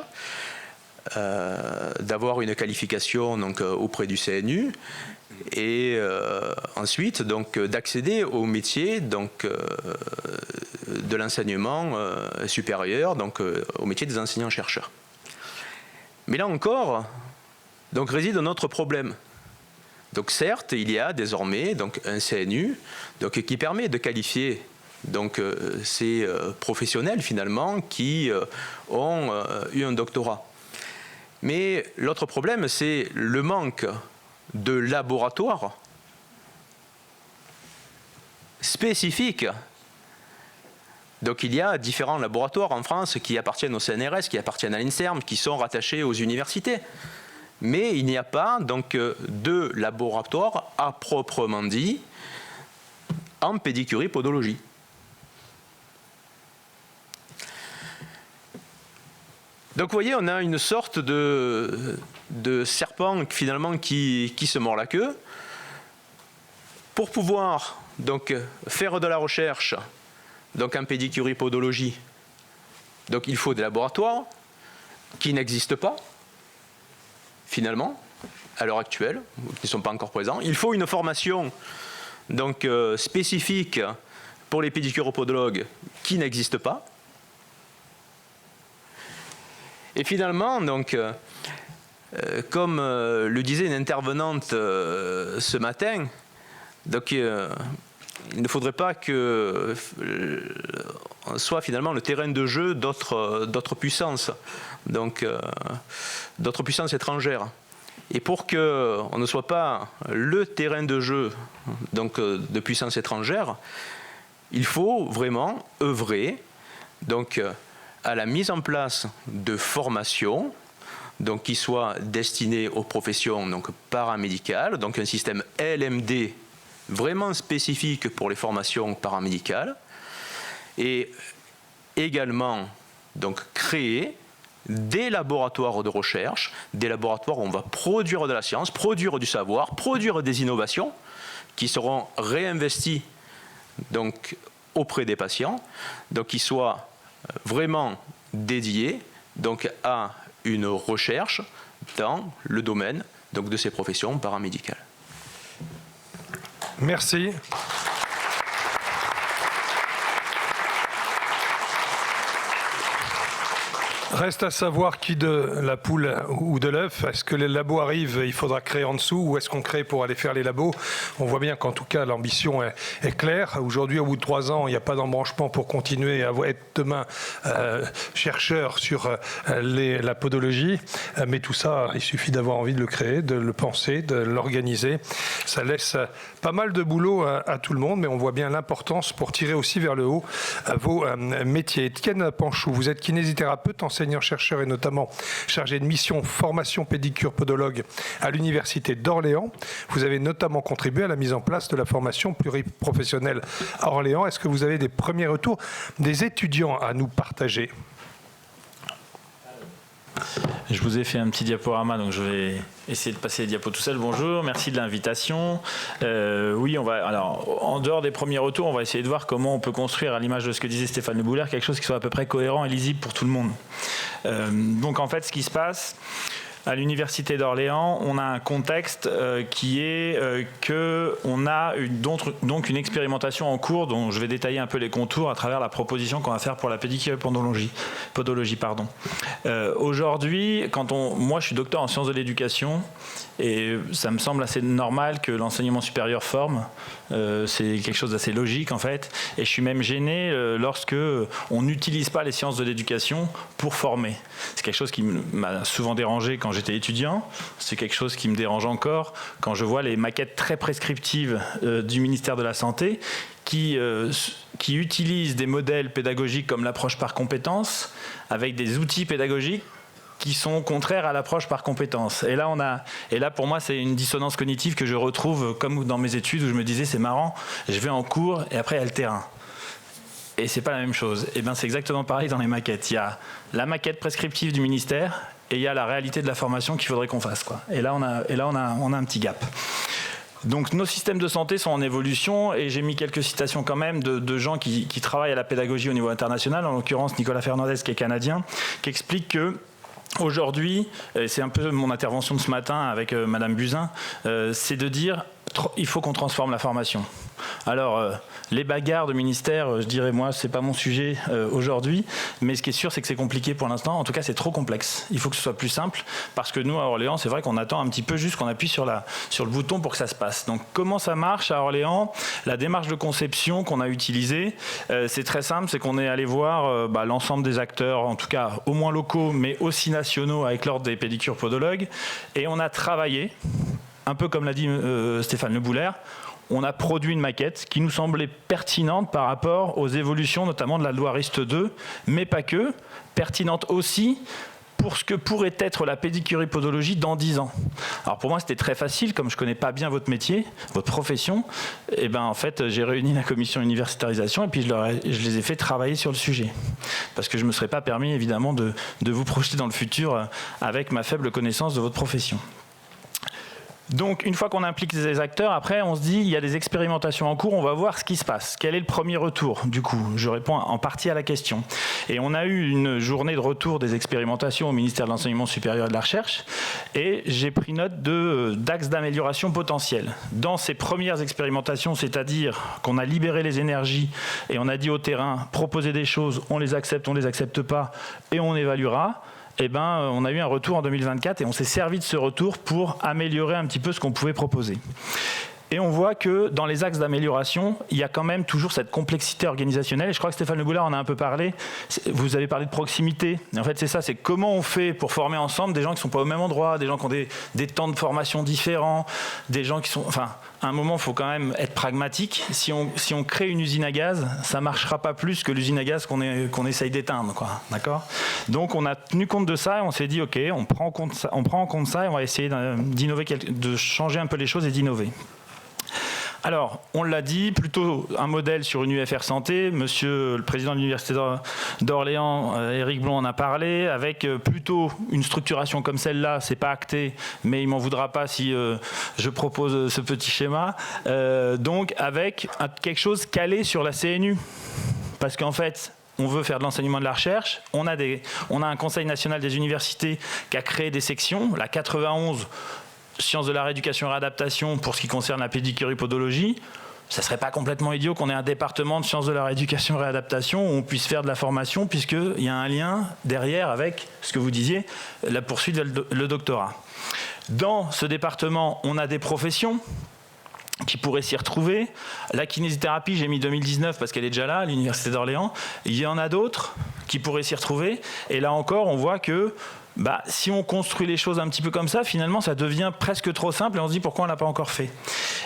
d'avoir une qualification auprès du CNU et ensuite d'accéder au métier de l'enseignement supérieur, au métier des enseignants-chercheurs. Mais là encore, réside un autre problème. Certes, il y a désormais un CNU qui permet de qualifier ces professionnels finalement qui ont eu un doctorat. Mais l'autre problème, c'est le manque de laboratoires spécifiques. Il y a différents laboratoires en France qui appartiennent au CNRS, qui appartiennent à l'INSERM, qui sont rattachés aux universités. Mais il n'y a pas de laboratoire à proprement dit en pédicurie-podologie. Donc vous voyez, on a une sorte de serpent finalement qui se mord la queue. Pour pouvoir faire de la recherche en pédicurie-podologie, il faut des laboratoires qui n'existent pas. Finalement, à l'heure actuelle, qui ne sont pas encore présents. Il faut une formation spécifique pour les pédicuropodologues qui n'existe pas. Et finalement, comme le disait une intervenante ce matin, il ne faudrait pas que soit finalement le terrain de jeu d'autres puissances, d'autres puissances étrangères. Et pour qu'on ne soit pas le terrain de jeu de puissances étrangères, il faut vraiment œuvrer à la mise en place de formations qui soient destinées aux professions paramédicales, un système LMD vraiment spécifique pour les formations paramédicales, et également créer des laboratoires de recherche, des laboratoires où on va produire de la science, produire du savoir, produire des innovations qui seront réinvesties auprès des patients, qui soient vraiment dédiés à une recherche dans le domaine de ces professions paramédicales. Merci. Reste à savoir qui de la poule ou de l'œuf. Est-ce que les labos arrivent, il faudra créer en dessous, ou est-ce qu'on crée pour aller faire les labos? On voit bien qu'en tout cas l'ambition est claire. Aujourd'hui, au bout de 3 ans, il n'y a pas d'embranchement pour continuer à être demain chercheur sur la podologie. Mais tout ça, il suffit d'avoir envie de le créer, de le penser, de l'organiser. Ça laisse pas mal de boulot à tout le monde, mais on voit bien l'importance pour tirer aussi vers le haut vos métiers. Étienne Panchou, vous êtes kinésithérapeute, enseignant-chercheur et notamment chargé de mission formation pédicure podologue à l'Université d'Orléans. Vous avez notamment contribué à la mise en place de la formation pluriprofessionnelle à Orléans. Est-ce que vous avez des premiers retours des étudiants à nous partager? Je vous ai fait un petit diaporama, donc je vais essayer de passer les diapos tout seul. Bonjour, merci de l'invitation. Oui, alors, en dehors des premiers retours, on va essayer de voir comment on peut construire, à l'image de ce que disait Stéphane Le Bouler, quelque chose qui soit à peu près cohérent et lisible pour tout le monde. Donc en fait, ce qui se passe à l'Université d'Orléans, on a un contexte qui est qu'on a donc une expérimentation en cours dont je vais détailler un peu les contours à travers la proposition qu'on va faire pour la podologie. Aujourd'hui, moi je suis docteur en sciences de l'éducation et ça me semble assez normal que l'enseignement supérieur forme. C'est quelque chose d'assez logique en fait. Et je suis même gêné lorsque on n'utilise pas les sciences de l'éducation pour former. C'est quelque chose qui m'a souvent dérangé quand j'étais étudiant. C'est quelque chose qui me dérange encore quand je vois les maquettes très prescriptives du ministère de la Santé qui utilisent des modèles pédagogiques comme l'approche par compétences avec des outils pédagogiques qui sont contraires à l'approche par compétence. Et là, pour moi, c'est une dissonance cognitive que je retrouve comme dans mes études où je me disais, c'est marrant, je vais en cours et après, il y a le terrain. Et c'est pas la même chose. Et bien, c'est exactement pareil dans les maquettes. Il y a la maquette prescriptive du ministère et il y a la réalité de la formation qu'il faudrait qu'on fasse, quoi. Et là, on a un petit gap. Donc nos systèmes de santé sont en évolution et j'ai mis quelques citations quand même de gens qui travaillent à la pédagogie au niveau international, en l'occurrence Nicolas Fernandez qui est canadien, qui explique que aujourd'hui, c'est un peu mon intervention de ce matin avec Madame Buzyn, c'est de dire il faut qu'on transforme la formation. Alors, les bagarres de ministère, je dirais, moi, c'est pas mon sujet aujourd'hui, mais ce qui est sûr, c'est que c'est compliqué pour l'instant. En tout cas, c'est trop complexe. Il faut que ce soit plus simple, parce que nous, à Orléans, c'est vrai qu'on attend un petit peu juste qu'on appuie sur le bouton pour que ça se passe. Donc, comment ça marche à Orléans? La démarche de conception qu'on a utilisée, c'est très simple, c'est qu'on est allé voir l'ensemble des acteurs, en tout cas au moins locaux, mais aussi nationaux, avec l'ordre des pédicures podologues, et on a travaillé, un peu comme l'a dit Stéphane Le Bouler, on a produit une maquette qui nous semblait pertinente par rapport aux évolutions, notamment de la loi RIST 2, mais pas que, pertinente aussi pour ce que pourrait être la pédicurie-podologie dans 10 ans. Alors pour moi, c'était très facile, comme je ne connais pas bien votre métier, votre profession, et ben en fait, j'ai réuni la commission universitarisation et puis je les ai fait travailler sur le sujet. Parce que je ne me serais pas permis, évidemment, de vous projeter dans le futur avec ma faible connaissance de votre profession. Donc, une fois qu'on implique les acteurs, après, on se dit, il y a des expérimentations en cours, on va voir ce qui se passe. Quel est le premier retour, du coup? Je réponds en partie à la question. Et on a eu une journée de retour des expérimentations au ministère de l'Enseignement supérieur et de la Recherche, et j'ai pris note d'axes d'amélioration potentiels. Dans ces premières expérimentations, c'est-à-dire qu'on a libéré les énergies et on a dit au terrain, proposez des choses, on les accepte pas, et on évaluera. Eh ben, on a eu un retour en 2024 et on s'est servi de ce retour pour améliorer un petit peu ce qu'on pouvait proposer. Et on voit que dans les axes d'amélioration, il y a quand même toujours cette complexité organisationnelle. Et je crois que Stéphane Le Bouler en a un peu parlé. Vous avez parlé de proximité. Et en fait, c'est ça, c'est comment on fait pour former ensemble des gens qui ne sont pas au même endroit, des gens qui ont des temps de formation différents, des gens qui sont... Enfin, à un moment, il faut quand même être pragmatique. Si on crée une usine à gaz, ça ne marchera pas plus que l'usine à gaz qu'on essaye d'éteindre, quoi. D'accord ? Donc, on a tenu compte de ça et on s'est dit, OK, on prend en compte ça et on va essayer d'innover, de changer un peu les choses et d'innover. Alors, on l'a dit, plutôt un modèle sur une UFR Santé. Monsieur le président de l'Université d'Orléans, Éric Blond, en a parlé, avec plutôt une structuration comme celle-là. C'est pas acté, mais il m'en voudra pas si je propose ce petit schéma. Donc, avec quelque chose calé sur la CNU. Parce qu'en fait, on veut faire de l'enseignement de la recherche. On a un Conseil national des universités qui a créé des sections, la 91, sciences de la rééducation et réadaptation pour ce qui concerne la pédicurie-podologie. ça ne serait pas complètement idiot qu'on ait un département de sciences de la rééducation et réadaptation où on puisse faire de la formation, puisqu'il y a un lien derrière avec ce que vous disiez, la poursuite vers le doctorat. Dans ce département, on a des professions qui pourraient s'y retrouver. La kinésithérapie, j'ai mis 2019 parce qu'elle est déjà là, à l'Université d'Orléans. Il y en a d'autres qui pourraient s'y retrouver. Et là encore, on voit que si on construit les choses un petit peu comme ça, finalement, ça devient presque trop simple et on se dit pourquoi on ne l'a pas encore fait.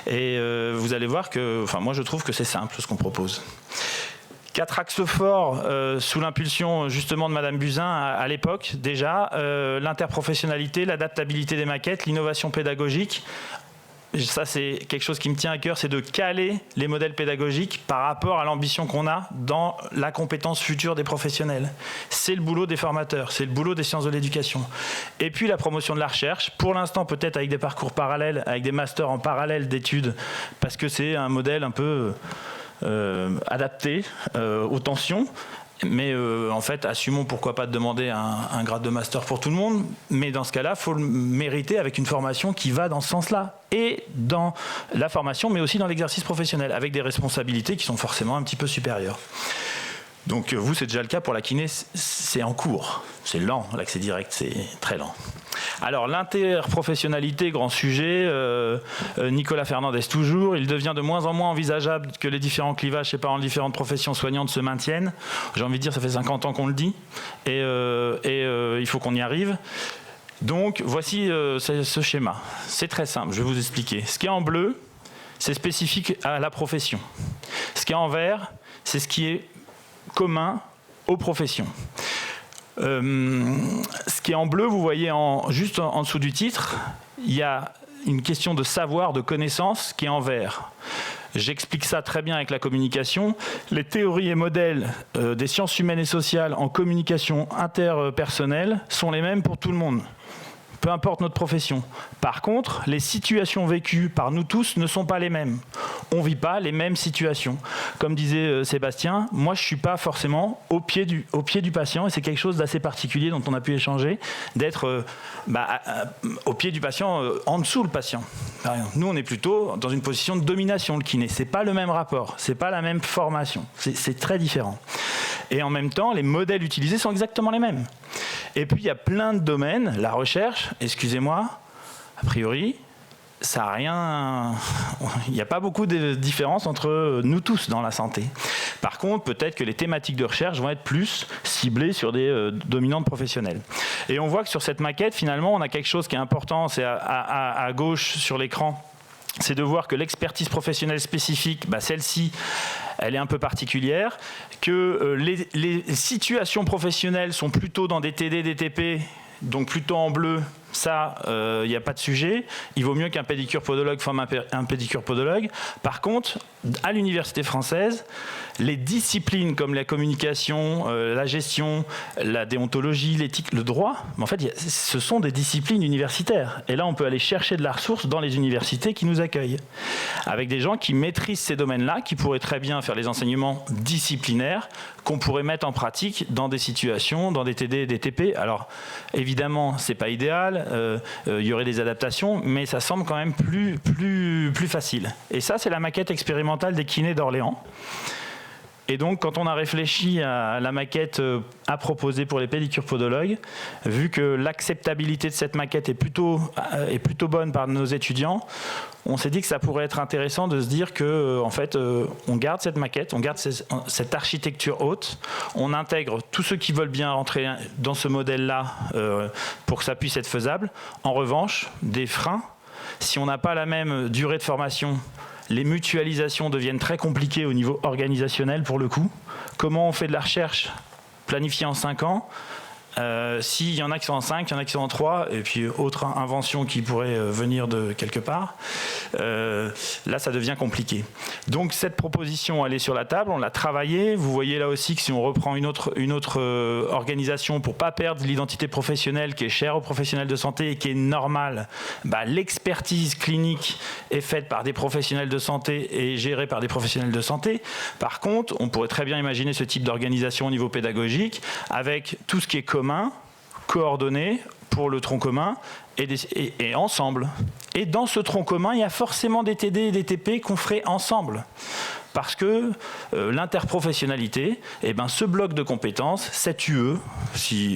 Et vous allez voir que, moi je trouve que c'est simple ce qu'on propose. 4 axes forts sous l'impulsion justement de Madame Buzyn à l'époque déjà, l'interprofessionnalité, l'adaptabilité des maquettes, l'innovation pédagogique. Ça, c'est quelque chose qui me tient à cœur, c'est de caler les modèles pédagogiques par rapport à l'ambition qu'on a dans la compétence future des professionnels. C'est le boulot des formateurs, c'est le boulot des sciences de l'éducation. Et puis la promotion de la recherche, pour l'instant peut-être avec des parcours parallèles, avec des masters en parallèle d'études, parce que c'est un modèle un peu adapté aux tensions. Mais en fait, assumons pourquoi pas de demander un grade de master pour tout le monde. Mais dans ce cas-là, il faut le mériter avec une formation qui va dans ce sens-là. Et dans la formation, mais aussi dans l'exercice professionnel, avec des responsabilités qui sont forcément un petit peu supérieures. Donc vous, c'est déjà le cas pour la kiné, c'est en cours. C'est lent, l'accès direct, c'est très lent. Alors l'interprofessionnalité, grand sujet, Nicolas Fernandez toujours, il devient de moins en moins envisageable que les différents clivages séparant les différentes professions soignantes se maintiennent. J'ai envie de dire, ça fait 50 ans qu'on le dit, et il faut qu'on y arrive. Donc voici ce schéma, c'est très simple, je vais vous expliquer. Ce qui est en bleu, c'est spécifique à la profession. Ce qui est en vert, c'est ce qui est commun aux professions. Ce qui est en bleu, vous voyez juste en dessous du titre, il y a une question de savoir, de connaissance qui est en vert. J'explique ça très bien avec la communication. Les théories et modèles des sciences humaines et sociales en communication interpersonnelle sont les mêmes pour tout le monde. Peu importe notre profession. Par contre, les situations vécues par nous tous ne sont pas les mêmes. On ne vit pas les mêmes situations. Comme disait Sébastien, moi je ne suis pas forcément au pied du patient, et c'est quelque chose d'assez particulier dont on a pu échanger, d'être au pied du patient, en dessous le patient. Par exemple, nous on est plutôt dans une position de domination, le kiné. Ce n'est pas le même rapport, ce n'est pas la même formation. C'est très différent. Et en même temps, les modèles utilisés sont exactement les mêmes. Et puis il y a plein de domaines, la recherche, excusez-moi, a priori, ça a rien. Il n'y a pas beaucoup de différence entre nous tous dans la santé. Par contre, peut-être que les thématiques de recherche vont être plus ciblées sur des dominantes professionnelles. Et on voit que sur cette maquette, finalement, on a quelque chose qui est important, c'est à gauche sur l'écran. C'est de voir que l'expertise professionnelle spécifique, celle-ci, elle est un peu particulière, que les situations professionnelles sont plutôt dans des TD, des TP, donc plutôt en bleu. Ça, il n'y a pas de sujet. Il vaut mieux qu'un pédicure-podologue forme un pédicure-podologue. Par contre, à l'université française, les disciplines comme la communication, la gestion, la déontologie, l'éthique, le droit, en fait, ce sont des disciplines universitaires. Et là, on peut aller chercher de la ressource dans les universités qui nous accueillent, avec des gens qui maîtrisent ces domaines-là, qui pourraient très bien faire les enseignements disciplinaires qu'on pourrait mettre en pratique dans des situations, dans des TD, des TP. Alors, évidemment, c'est pas idéal. Il y aurait des adaptations, mais ça semble quand même plus facile. Et ça, c'est la maquette expérimentale des kinés d'Orléans. Et donc, quand on a réfléchi à la maquette à proposer pour les pédicures-podologues, vu que l'acceptabilité de cette maquette est plutôt bonne par nos étudiants, on s'est dit que ça pourrait être intéressant de se dire que, en fait, on garde cette maquette, on garde cette architecture haute, on intègre tous ceux qui veulent bien rentrer dans ce modèle-là pour que ça puisse être faisable. En revanche, des freins, si on n'a pas la même durée de formation, les mutualisations deviennent très compliquées au niveau organisationnel pour le coup. Comment on fait de la recherche planifiée en 5 ans ? S'il y en a qui sont en 5, il y en a qui sont en 3, et puis autre invention qui pourrait venir de quelque part, là ça devient compliqué. Donc cette proposition, elle est sur la table, on l'a travaillée. Vous voyez là aussi que si on reprend une autre organisation pour ne pas perdre l'identité professionnelle qui est chère aux professionnels de santé et qui est normale, l'expertise clinique est faite par des professionnels de santé et gérée par des professionnels de santé. Par contre, on pourrait très bien imaginer ce type d'organisation au niveau pédagogique avec tout ce qui est commun, coordonné, pour le tronc commun et ensemble. Et dans ce tronc commun, il y a forcément des TD et des TP qu'on ferait ensemble. Parce que l'interprofessionnalité, ce bloc de compétences, cette UE,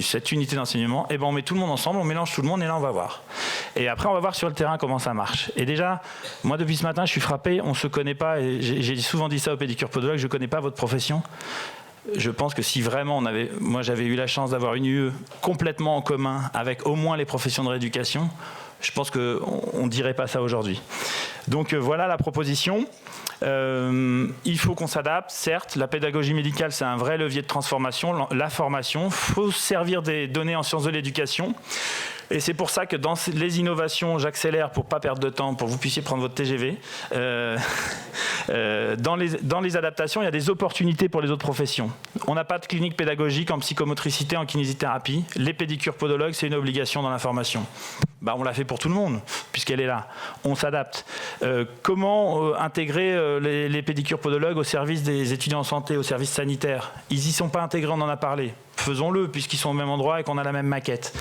cette unité d'enseignement, on met tout le monde ensemble, on mélange tout le monde et là on va voir. Et après on va voir sur le terrain comment ça marche. Et déjà, moi depuis ce matin je suis frappé, on ne se connaît pas, et j'ai souvent dit ça aux pédicures podologues, je ne connais pas votre profession. Je pense que si vraiment moi j'avais eu la chance d'avoir une UE complètement en commun avec au moins les professions de rééducation, je pense qu'on ne dirait pas ça aujourd'hui. Donc voilà la proposition. Il faut qu'on s'adapte, certes, la pédagogie médicale c'est un vrai levier de transformation, la formation, il faut se servir des données en sciences de l'éducation. Et c'est pour ça que dans les innovations, j'accélère pour ne pas perdre de temps, pour que vous puissiez prendre votre TGV. Dans les adaptations, il y a des opportunités pour les autres professions. On n'a pas de clinique pédagogique en psychomotricité, en kinésithérapie. Les pédicures podologues, c'est une obligation dans la formation. On l'a fait pour tout le monde, puisqu'elle est là. On s'adapte. Comment intégrer les pédicures podologues au service des étudiants en santé, au service sanitaire? Ils n'y sont pas intégrés, on en a parlé. Faisons-le, puisqu'ils sont au même endroit et qu'on a la même maquette.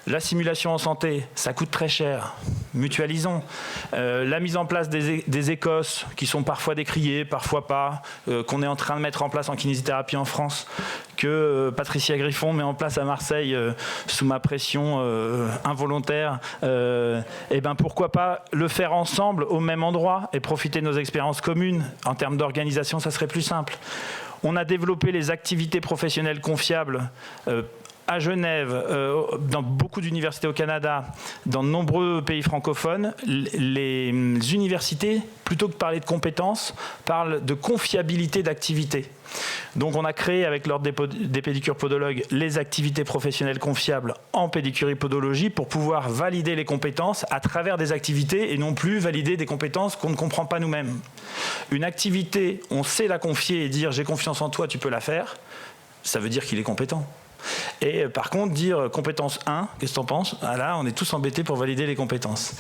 La simulation en santé, ça coûte très cher. Mutualisons. La mise en place des écosses, qui sont parfois décriées, parfois pas, qu'on est en train de mettre en place en kinésithérapie en France, que Patricia Griffon met en place à Marseille sous ma pression involontaire. Pourquoi pas le faire ensemble au même endroit et profiter de nos expériences communes. En termes d'organisation, ça serait plus simple. On a développé les activités professionnelles confiables à Genève, dans beaucoup d'universités au Canada, dans de nombreux pays francophones. Les universités, plutôt que de parler de compétences, parlent de confiabilité d'activité. Donc on a créé avec l'Ordre des pédicures podologues les activités professionnelles confiables en pédicurie podologie pour pouvoir valider les compétences à travers des activités et non plus valider des compétences qu'on ne comprend pas nous-mêmes. Une activité, on sait la confier et dire j'ai confiance en toi, tu peux la faire, ça veut dire qu'il est compétent. Et par contre, dire compétence 1, qu'est-ce que tu en penses? Là, on est tous embêtés pour valider les compétences.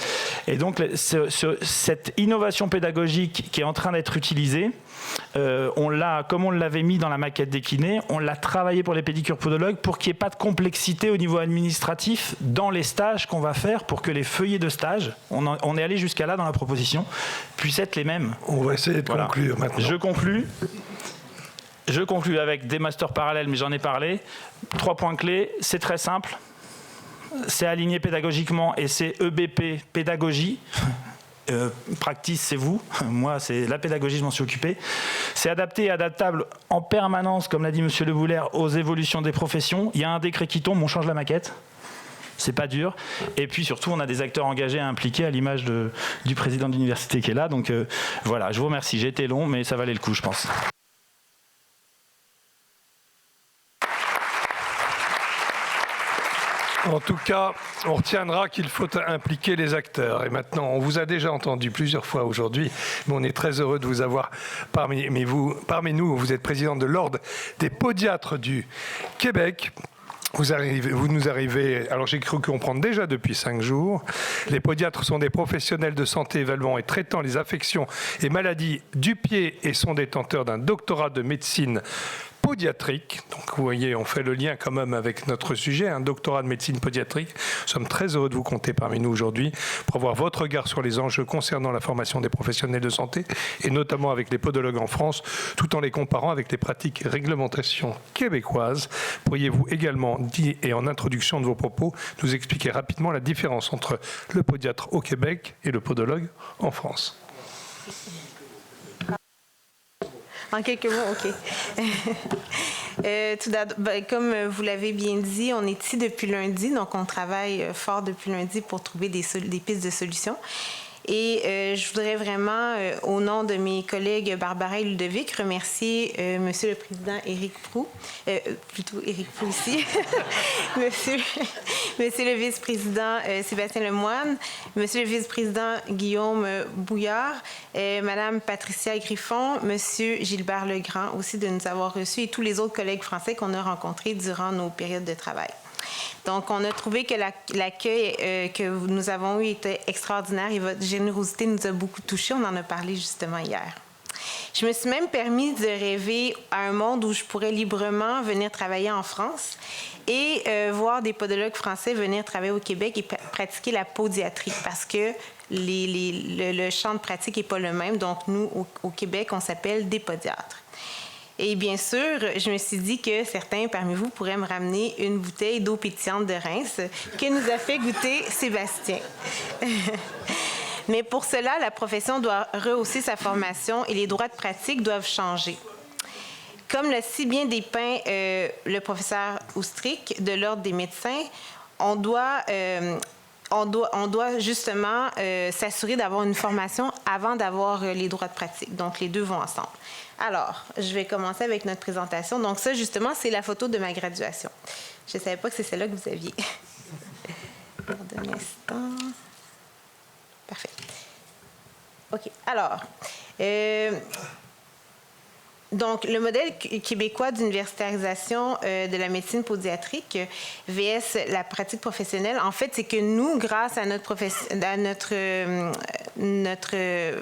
Et donc, cette innovation pédagogique qui est en train d'être utilisée, comme on l'avait mis dans la maquette des kinés, on l'a travaillé pour les pédicures podologues pour qu'il n'y ait pas de complexité au niveau administratif dans les stages qu'on va faire, pour que les feuillets de stage, on est allé jusqu'à là dans la proposition, puissent être les mêmes. On va essayer de conclure maintenant. Je conclus avec des masters parallèles, mais j'en ai parlé. 3 points clés, c'est très simple. C'est aligné pédagogiquement et c'est EBP pédagogie. Practice, c'est vous. Moi, c'est la pédagogie, je m'en suis occupé. C'est adapté et adaptable en permanence, comme l'a dit M. Le Bouler, aux évolutions des professions. Il y a un décret qui tombe, on change la maquette. C'est pas dur. Et puis surtout, on a des acteurs engagés et impliqués, à l'image du président de l'université qui est là. Donc voilà, je vous remercie. J'ai été long, mais ça valait le coup, je pense. En tout cas, on retiendra qu'il faut impliquer les acteurs. Et maintenant, on vous a déjà entendu plusieurs fois aujourd'hui, mais on est très heureux de vous avoir parmi nous. Vous êtes président de l'Ordre des podiatres du Québec. Vous nous arrivez, alors j'ai cru comprendre déjà depuis 5 jours. Les podiatres sont des professionnels de santé évaluant et traitant les affections et maladies du pied et sont détenteurs d'un doctorat de médecine podiatrique. Donc vous voyez, on fait le lien quand même avec notre sujet, un doctorat de médecine podiatrique. Nous sommes très heureux de vous compter parmi nous aujourd'hui pour avoir votre regard sur les enjeux concernant la formation des professionnels de santé et notamment avec les podologues en France, tout en les comparant avec les pratiques et réglementations québécoises. Pourriez-vous également, dit et en introduction de vos propos, nous expliquer rapidement la différence entre le podiatre au Québec et le podologue en France? En quelques mots, OK. Tout d'abord, comme vous l'avez bien dit, on est ici depuis lundi, donc on travaille fort depuis lundi pour trouver des pistes de solutions. Et je voudrais vraiment, au nom de mes collègues Barbara et Ludovic, remercier Monsieur le Président Éric Proulx, plutôt Éric Proulx ici, Monsieur le Vice-président Sébastien Lemoine, Monsieur le Vice-président Guillaume Bouillard, Madame Patricia Griffon, Monsieur Gilbert Legrand aussi de nous avoir reçus et tous les autres collègues français qu'on a rencontrés durant nos périodes de travail. Donc, on a trouvé que l'accueil que nous avons eu était extraordinaire et votre générosité nous a beaucoup touchés. On en a parlé justement hier. Je me suis même permis de rêver à un monde où je pourrais librement venir travailler en France et voir des podologues français venir travailler au Québec et pratiquer la podiatrie parce que le champ de pratique n'est pas le même. Donc, nous, au Québec, on s'appelle des podiatres. Et bien sûr, je me suis dit que certains parmi vous pourraient me ramener une bouteille d'eau pétillante de Reims que nous a fait goûter Sébastien. Mais pour cela, la profession doit rehausser sa formation et les droits de pratique doivent changer. Comme l'a si bien dépeint le professeur Oustric de l'Ordre des médecins, on doit justement s'assurer d'avoir une formation avant d'avoir les droits de pratique. Donc, les deux vont ensemble. Alors, je vais commencer avec notre présentation. Donc, ça, justement, c'est la photo de ma graduation. Je ne savais pas que c'est celle-là que vous aviez. Un instant. Parfait. OK. Alors, donc, le modèle québécois d'universitarisation de la médecine pédiatrique vs la pratique professionnelle, en fait, c'est que nous, grâce à notre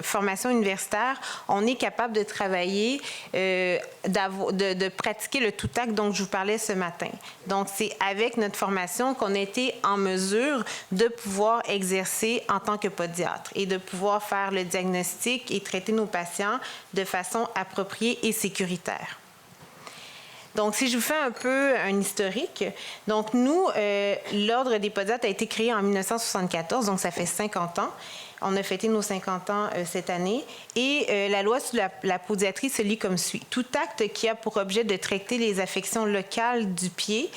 formation universitaire, on est capable de travailler, de pratiquer le tout acte dont je vous parlais ce matin. Donc, c'est avec notre formation qu'on a été en mesure de pouvoir exercer en tant que pédiatre et de pouvoir faire le diagnostic et traiter nos patients de façon appropriée et sécuritaire. Donc, si je vous fais un peu un historique, donc nous, l'Ordre des pédiatres a été créé en 1974, donc ça fait 50 ans. On a fêté nos 50 ans cette année. Et la loi sur la pédiatrie se lit comme suit. Tout acte qui a pour objet de traiter les affections locales du pied,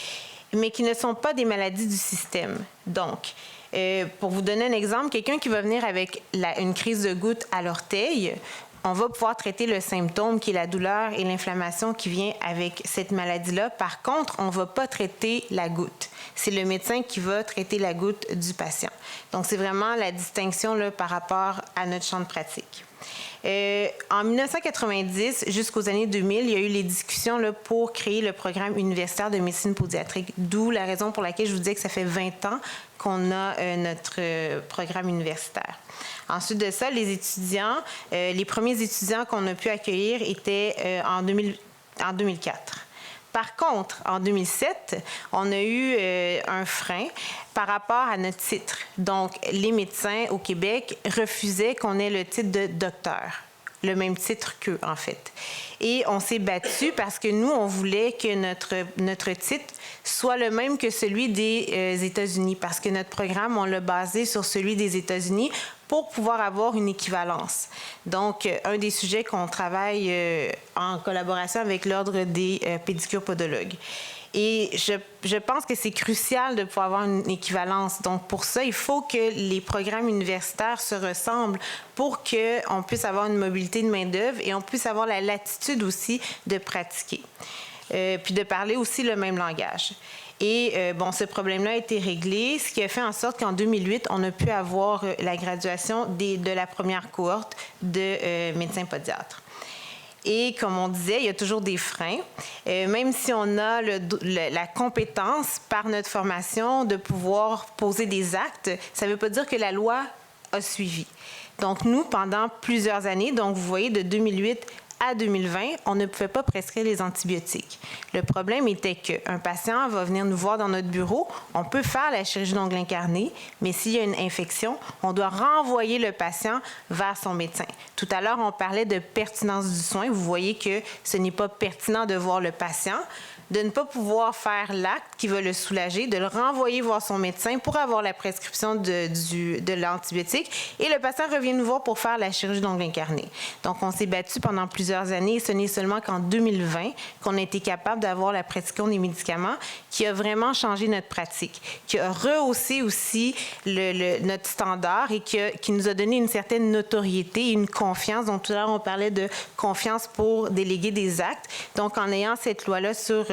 mais qui ne sont pas des maladies du système. Donc, pour vous donner un exemple, quelqu'un qui va venir avec une crise de goutte à l'orteil, on va pouvoir traiter le symptôme qui est la douleur et l'inflammation qui vient avec cette maladie-là. Par contre, on ne va pas traiter la goutte. C'est le médecin qui va traiter la goutte du patient. Donc, c'est vraiment la distinction là, par rapport à notre champ de pratique. En 1990 jusqu'aux années 2000, il y a eu les discussions là, pour créer le programme universitaire de médecine pédiatrique, d'où la raison pour laquelle je vous disais que ça fait 20 ans qu'on a notre programme universitaire. Ensuite de ça, les étudiants, les premiers étudiants qu'on a pu accueillir étaient en 2004. Par contre, en 2007, on a eu un frein par rapport à notre titre. Donc, les médecins au Québec refusaient qu'on ait le titre de docteur, le même titre qu'eux, en fait. Et on s'est battu parce que nous, on voulait que notre titre soit le même que celui des États-Unis, parce que notre programme, on l'a basé sur celui des États-Unis pour pouvoir avoir une équivalence. Donc, un des sujets qu'on travaille en collaboration avec l'Ordre des pédicures podologues. Et je pense que c'est crucial de pouvoir avoir une équivalence. Donc, pour ça, il faut que les programmes universitaires se ressemblent pour qu'on puisse avoir une mobilité de main-d'œuvre et on puisse avoir la latitude aussi de pratiquer. Puis de parler aussi le même langage. Et bon, ce problème-là a été réglé, ce qui a fait en sorte qu'en 2008, on a pu avoir la graduation de la première cohorte de médecins pédiatres. Et comme on disait, il y a toujours des freins. Même si on a la compétence par notre formation de pouvoir poser des actes, ça ne veut pas dire que la loi a suivi. Donc nous, pendant plusieurs années, donc vous voyez de 2008 à 2020, on ne pouvait pas prescrire les antibiotiques. Le problème était qu'un patient va venir nous voir dans notre bureau, on peut faire la chirurgie d'ongle incarné, mais s'il y a une infection, on doit renvoyer le patient vers son médecin. Tout à l'heure, on parlait de pertinence du soin. Vous voyez que ce n'est pas pertinent de voir le patient, de ne pas pouvoir faire l'acte qui va le soulager, de le renvoyer voir son médecin pour avoir la prescription de l'antibiotique. Et le patient revient nous voir pour faire la chirurgie d'ongle incarné. Donc, on s'est battu pendant plusieurs années. Et ce n'est seulement qu'en 2020 qu'on a été capable d'avoir la prescription des médicaments qui a vraiment changé notre pratique, qui a rehaussé aussi notre standard et qui nous a donné une certaine notoriété et une confiance. Donc, tout à l'heure, on parlait de confiance pour déléguer des actes. Donc, en ayant cette loi-là sur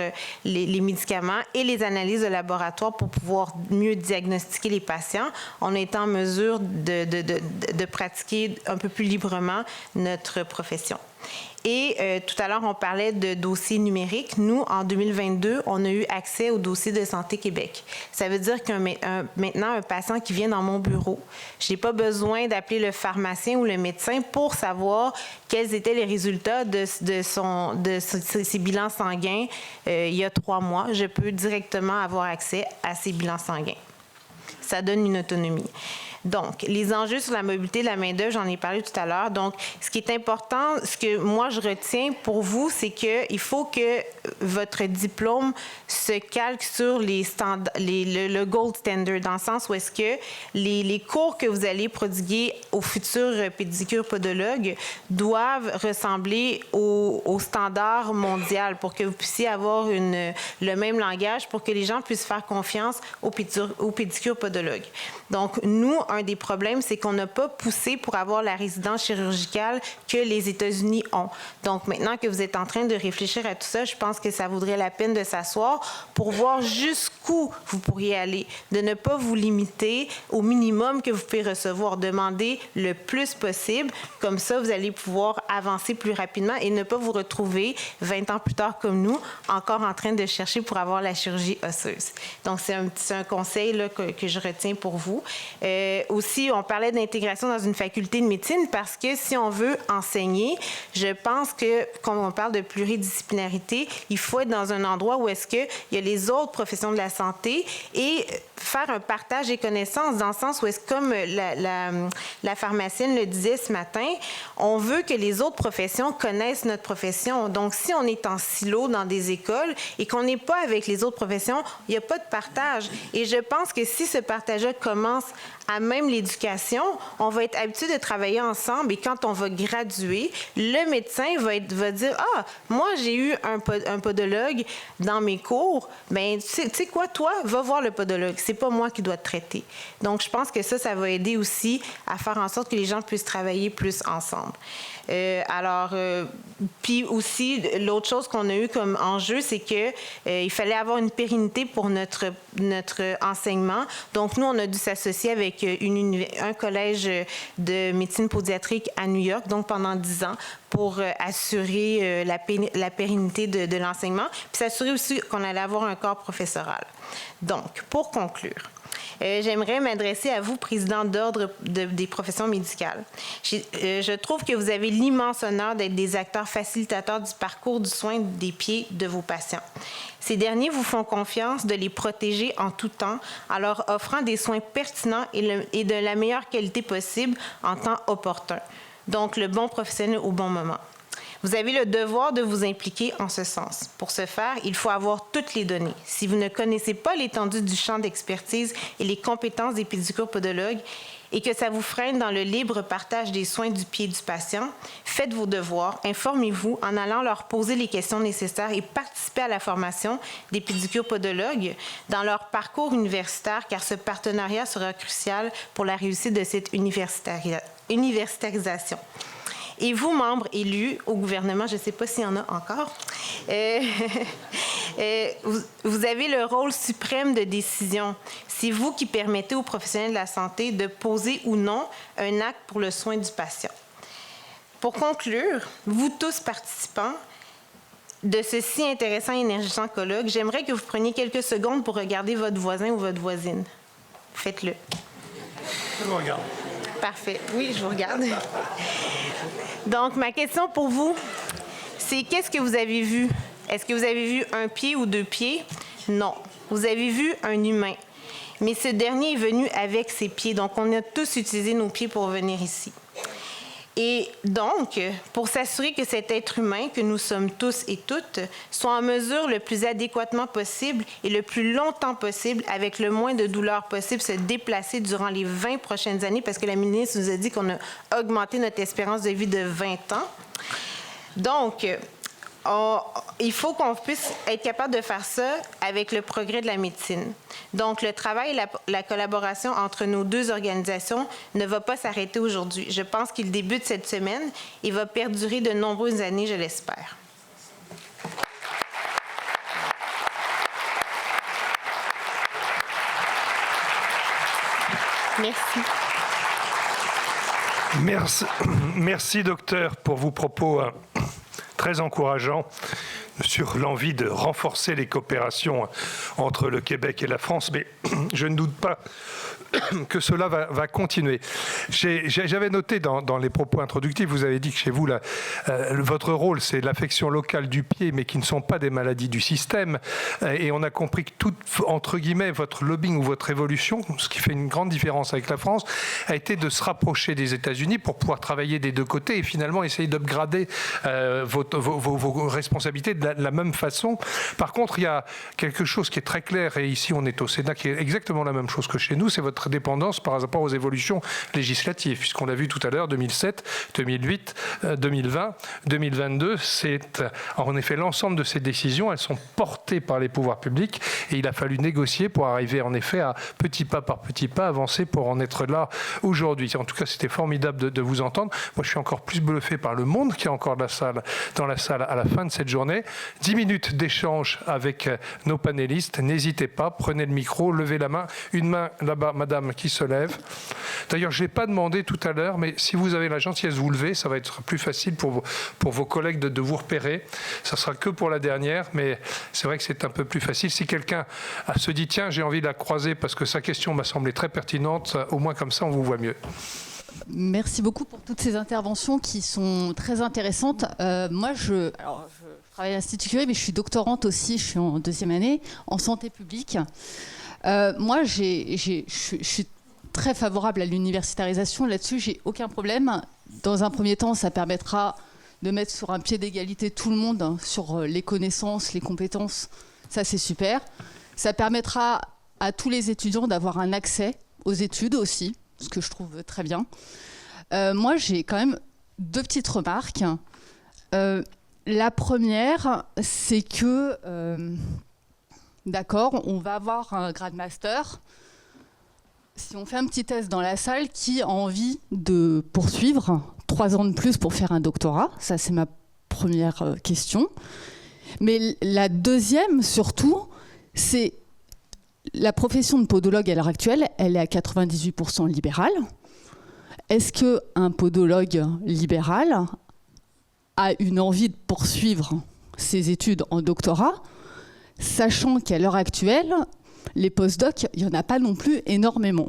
les médicaments et les analyses de laboratoire pour pouvoir mieux diagnostiquer les patients, on est en mesure de pratiquer un peu plus librement notre profession. Et tout à l'heure, on parlait de dossiers numériques. Nous, en 2022, on a eu accès au dossier de Santé Québec. Ça veut dire que maintenant, un patient qui vient dans mon bureau, je n'ai pas besoin d'appeler le pharmacien ou le médecin pour savoir quels étaient les résultats de ses bilans sanguins il y a 3 mois. Je peux directement avoir accès à ces bilans sanguins. Ça donne une autonomie. Donc, les enjeux sur la mobilité de la main-d'œuvre, j'en ai parlé tout à l'heure. Donc, ce qui est important, ce que moi je retiens pour vous, c'est qu'il faut que votre diplôme se calque sur le gold standard, dans le sens où est-ce que les cours que vous allez prodiguer aux futurs pédicures-podologues doivent ressembler au standard mondial pour que vous puissiez avoir le même langage, pour que les gens puissent faire confiance aux pédicures-podologues. Donc, nous, un des problèmes, c'est qu'on n'a pas poussé pour avoir la résidence chirurgicale que les États-Unis ont. Donc, maintenant que vous êtes en train de réfléchir à tout ça, je pense que ça vaudrait la peine de s'asseoir pour voir jusqu'où vous pourriez aller, de ne pas vous limiter au minimum que vous pouvez recevoir, demander le plus possible. Comme ça, vous allez pouvoir avancer plus rapidement et ne pas vous retrouver 20 ans plus tard comme nous, encore en train de chercher pour avoir la chirurgie osseuse. Donc, c'est un conseil là, que je retiens pour vous. Aussi, on parlait d'intégration dans une faculté de médecine parce que si on veut enseigner, je pense que, quand on parle de pluridisciplinarité, il faut être dans un endroit où est-ce qu'il y a les autres professions de la santé et faire un partage des connaissances dans le sens où est-ce, comme la pharmacienne le disait ce matin, on veut que les autres professions connaissent notre profession. Donc, si on est en silo dans des écoles et qu'on n'est pas avec les autres professions, il n'y a pas de partage. Et je pense que si ce partage-là commence à même l'éducation, on va être habitué de travailler ensemble et quand on va graduer, le médecin va dire « Ah, moi, j'ai eu un podologue dans mes cours. Bien, tu sais quoi, toi, va voir le podologue. C'est pas moi qui dois te traiter. » Donc, je pense que ça va aider aussi à faire en sorte que les gens puissent travailler plus ensemble. Puis aussi, l'autre chose qu'on a eu comme enjeu, c'est qu'il fallait avoir une pérennité pour notre enseignement. Donc, nous, on a dû s'associer avec un collège de médecine pédiatrique à New York, donc pendant 10 ans, pour assurer la pérennité de l'enseignement, puis s'assurer aussi qu'on allait avoir un corps professoral. Donc, pour conclure, j'aimerais m'adresser à vous, président d'ordre des professions médicales. Je trouve que vous avez l'immense honneur d'être des acteurs facilitateurs du parcours du soin des pieds de vos patients. Ces derniers vous font confiance de les protéger en tout temps en leur offrant des soins pertinents et de la meilleure qualité possible en temps opportun. Donc, le bon professionnel au bon moment. Vous avez le devoir de vous impliquer en ce sens. Pour ce faire, il faut avoir toutes les données. Si vous ne connaissez pas l'étendue du champ d'expertise et les compétences des pédicures-podologues et que ça vous freine dans le libre partage des soins du pied du patient, faites vos devoirs, informez-vous en allant leur poser les questions nécessaires et participez à la formation des pédicures-podologues dans leur parcours universitaire, car ce partenariat sera crucial pour la réussite de cette universitarisation. Et vous, membres élus au gouvernement, je ne sais pas s'il y en a encore, vous avez le rôle suprême de décision. C'est vous qui permettez aux professionnels de la santé de poser ou non un acte pour le soin du patient. Pour conclure, vous tous participants de ce si intéressant et énergisant colloque, j'aimerais que vous preniez quelques secondes pour regarder votre voisin ou votre voisine. Faites-le. Je vous regarde. Parfait. Oui, je vous regarde. Donc, ma question pour vous, c'est qu'est-ce que vous avez vu? Est-ce que vous avez vu un pied ou 2 pieds? Non. Vous avez vu un humain. Mais ce dernier est venu avec ses pieds. Donc, on a tous utilisé nos pieds pour venir ici. Et donc, pour s'assurer que cet être humain, que nous sommes tous et toutes, soit en mesure le plus adéquatement possible et le plus longtemps possible, avec le moins de douleur possible, se déplacer durant les 20 prochaines années, parce que la ministre nous a dit qu'on a augmenté notre espérance de vie de 20 ans. Donc, il faut qu'on puisse être capable de faire ça avec le progrès de la médecine. Donc, le travail et la collaboration entre nos deux organisations ne va pas s'arrêter aujourd'hui. Je pense qu'il débute cette semaine et va perdurer de nombreuses années, je l'espère. Merci. Merci, docteur, pour vos propos très encourageant sur l'envie de renforcer les coopérations entre le Québec et la France, mais je ne doute pas que cela va continuer. J'avais noté dans les propos introductifs, vous avez dit que chez vous, votre rôle, c'est l'affection locale du pied, mais qui ne sont pas des maladies du système. Et on a compris que tout, entre guillemets, votre lobbying ou votre évolution, ce qui fait une grande différence avec la France, a été de se rapprocher des États-Unis pour pouvoir travailler des deux côtés et finalement essayer d'upgrader vos responsabilités de la même façon. Par contre, il y a quelque chose qui est très clair, et ici on est au Sénat, qui est exactement la même chose que chez nous, c'est votre dépendance par rapport aux évolutions législatives, puisqu'on l'a vu tout à l'heure, 2007, 2008, 2020, 2022, c'est en effet l'ensemble de ces décisions, elles sont portées par les pouvoirs publics, et il a fallu négocier pour arriver en effet à petit pas par petit pas avancer pour en être là aujourd'hui. En tout cas, c'était formidable de vous entendre. Moi, je suis encore plus bluffé par le monde qui est encore dans la salle à la fin de cette journée. 10 minutes d'échange avec nos panélistes. N'hésitez pas, prenez le micro, levez la main. Une main là-bas, madame, qui se lève. D'ailleurs, je n'ai pas demandé tout à l'heure, mais si vous avez la gentillesse de vous lever, ça va être plus facile pour vos collègues de vous repérer. Ça sera que pour la dernière, mais c'est vrai que c'est un peu plus facile. Si quelqu'un se dit, tiens, j'ai envie de la croiser parce que sa question m'a semblé très pertinente, au moins comme ça, on vous voit mieux. Merci beaucoup pour toutes ces interventions qui sont très intéressantes. Moi, je travaille à l'Institut Curie, mais je suis doctorante aussi, je suis en 2e année, en santé publique. Moi, je suis très favorable à l'universitarisation. Là-dessus, j'ai aucun problème. Dans un premier temps, ça permettra de mettre sur un pied d'égalité tout le monde sur les connaissances, les compétences. Ça, c'est super. Ça permettra à tous les étudiants d'avoir un accès aux études aussi, ce que je trouve très bien. Moi, j'ai quand même 2 petites remarques. La première, c'est que, d'accord, on va avoir un grade master. Si on fait un petit test dans la salle, qui a envie de poursuivre 3 ans de plus pour faire un doctorat? Ça, c'est ma première question. Mais la deuxième, surtout, c'est la profession de podologue à l'heure actuelle, elle est à 98% libérale. Est-ce qu'un podologue libéral a une envie de poursuivre ses études en doctorat, sachant qu'à l'heure actuelle, les postdocs, il n'y en a pas non plus énormément.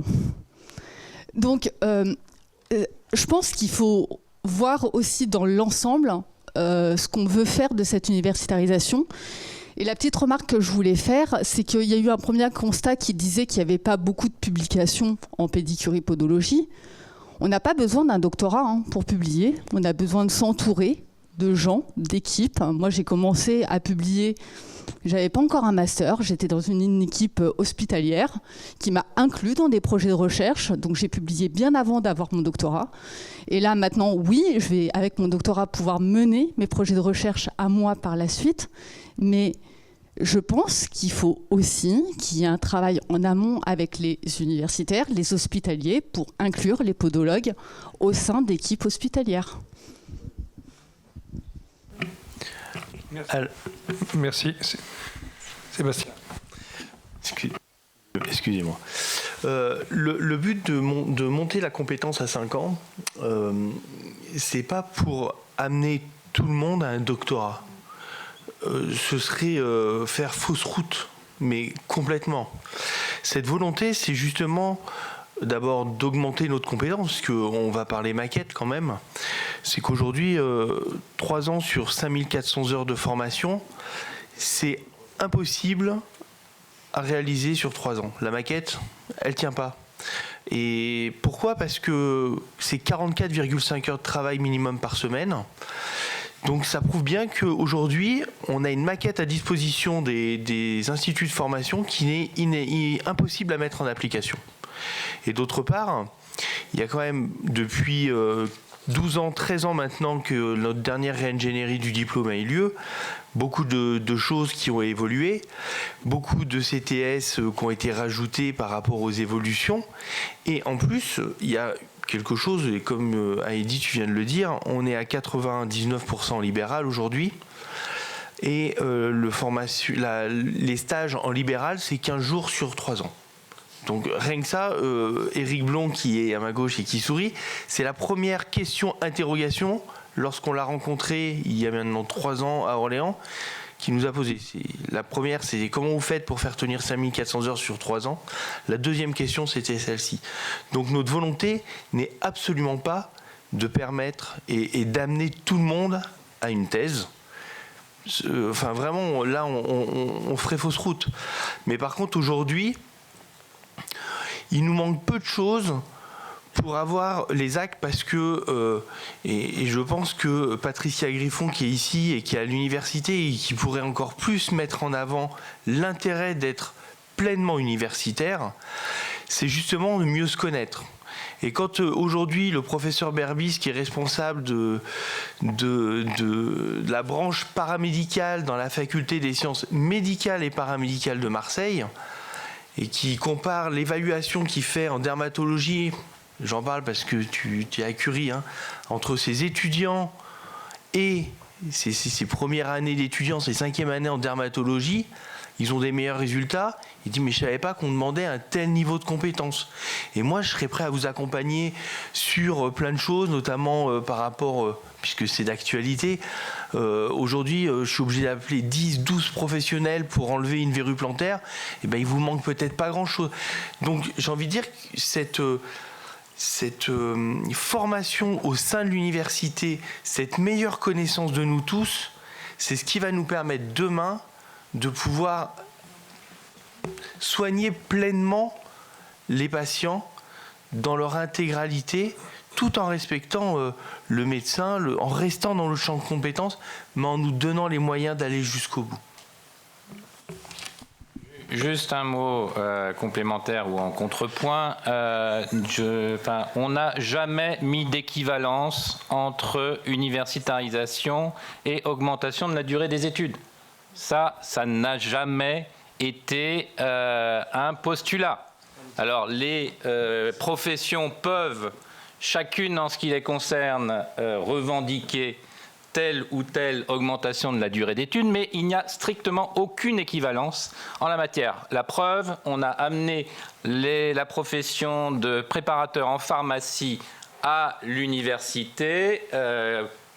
Donc, je pense qu'il faut voir aussi dans l'ensemble ce qu'on veut faire de cette universitarisation. Et la petite remarque que je voulais faire, c'est qu'il y a eu un premier constat qui disait qu'il n'y avait pas beaucoup de publications en pédicurie-podologie. On n'a pas besoin d'un doctorat pour publier. On a besoin de s'entourer de gens, d'équipes. Moi, j'ai commencé à publier, j'avais pas encore un master, j'étais dans une équipe hospitalière qui m'a inclus dans des projets de recherche. Donc, j'ai publié bien avant d'avoir mon doctorat. Et là, maintenant, oui, je vais, avec mon doctorat, pouvoir mener mes projets de recherche à moi par la suite. Mais je pense qu'il faut aussi qu'il y ait un travail en amont avec les universitaires, les hospitaliers, pour inclure les podologues au sein d'équipes hospitalières. Merci. Sébastien. Excusez-moi. Le but de monter la compétence à 5 ans, c'est pas pour amener tout le monde à un doctorat. Ce serait faire fausse route, mais complètement. Cette volonté, c'est justement d'abord d'augmenter notre compétence, parce qu'on va parler maquette quand même. C'est qu'aujourd'hui, 3 ans sur 5400 heures de formation, c'est impossible à réaliser sur 3 ans. La maquette, elle tient pas. Et pourquoi? Parce que c'est 44,5 heures de travail minimum par semaine. Donc ça prouve bien qu'aujourd'hui, on a une maquette à disposition des instituts de formation qui est impossible à mettre en application. Et d'autre part, il y a quand même depuis 12 ans, 13 ans maintenant que notre dernière réingénierie du diplôme a eu lieu, beaucoup de choses qui ont évolué, beaucoup de CTS qui ont été rajoutés par rapport aux évolutions. Et en plus, il y a quelque chose, et comme Heidi, tu viens de le dire, on est à 99% libéral aujourd'hui. Et les stages en libéral, c'est 15 jours sur 3 ans. Donc rien que ça, Éric Blond, qui est à ma gauche et qui sourit, c'est la première question-interrogation lorsqu'on l'a rencontré il y a maintenant 3 ans à Orléans, qui nous a posé. La première, c'est comment vous faites pour faire tenir 5400 heures sur 3 ans. La deuxième question, c'était celle-ci. Donc notre volonté n'est absolument pas de permettre et d'amener tout le monde à une thèse. Enfin vraiment, là, on ferait fausse route. Mais par contre, aujourd'hui, il nous manque peu de choses pour avoir les actes, parce que, et je pense que Patricia Griffon, qui est ici et qui est à l'université et qui pourrait encore plus mettre en avant l'intérêt d'être pleinement universitaire, c'est justement de mieux se connaître. Et quand aujourd'hui le professeur Berbis, qui est responsable de la branche paramédicale dans la faculté des sciences médicales et paramédicales de Marseille, et qui compare l'évaluation qu'il fait en dermatologie, j'en parle parce que tu es à Curie, hein, entre ses étudiants et ses premières années d'étudiants, ses 5e années en dermatologie, ils ont des meilleurs résultats. Il dit, mais je ne savais pas qu'on demandait un tel niveau de compétence. Et moi, je serais prêt à vous accompagner sur plein de choses, notamment par rapport, puisque c'est d'actualité, aujourd'hui, je suis obligé d'appeler 10, 12 professionnels pour enlever une verrue plantaire. Et ben, il vous manque peut-être pas grand-chose. Donc, j'ai envie de dire que cette formation au sein de l'université, cette meilleure connaissance de nous tous, c'est ce qui va nous permettre demain de pouvoir soigner pleinement les patients dans leur intégralité, tout en respectant le médecin, en restant dans le champ de compétences, mais en nous donnant les moyens d'aller jusqu'au bout. Juste un mot complémentaire ou en contrepoint. On n'a jamais mis d'équivalence entre universitarisation et augmentation de la durée des études. Ça n'a jamais été un postulat. Alors, les professions peuvent, chacune en ce qui les concerne, revendiquer telle ou telle augmentation de la durée d'études, mais il n'y a strictement aucune équivalence en la matière. La preuve, on a amené la profession de préparateur en pharmacie à l'université,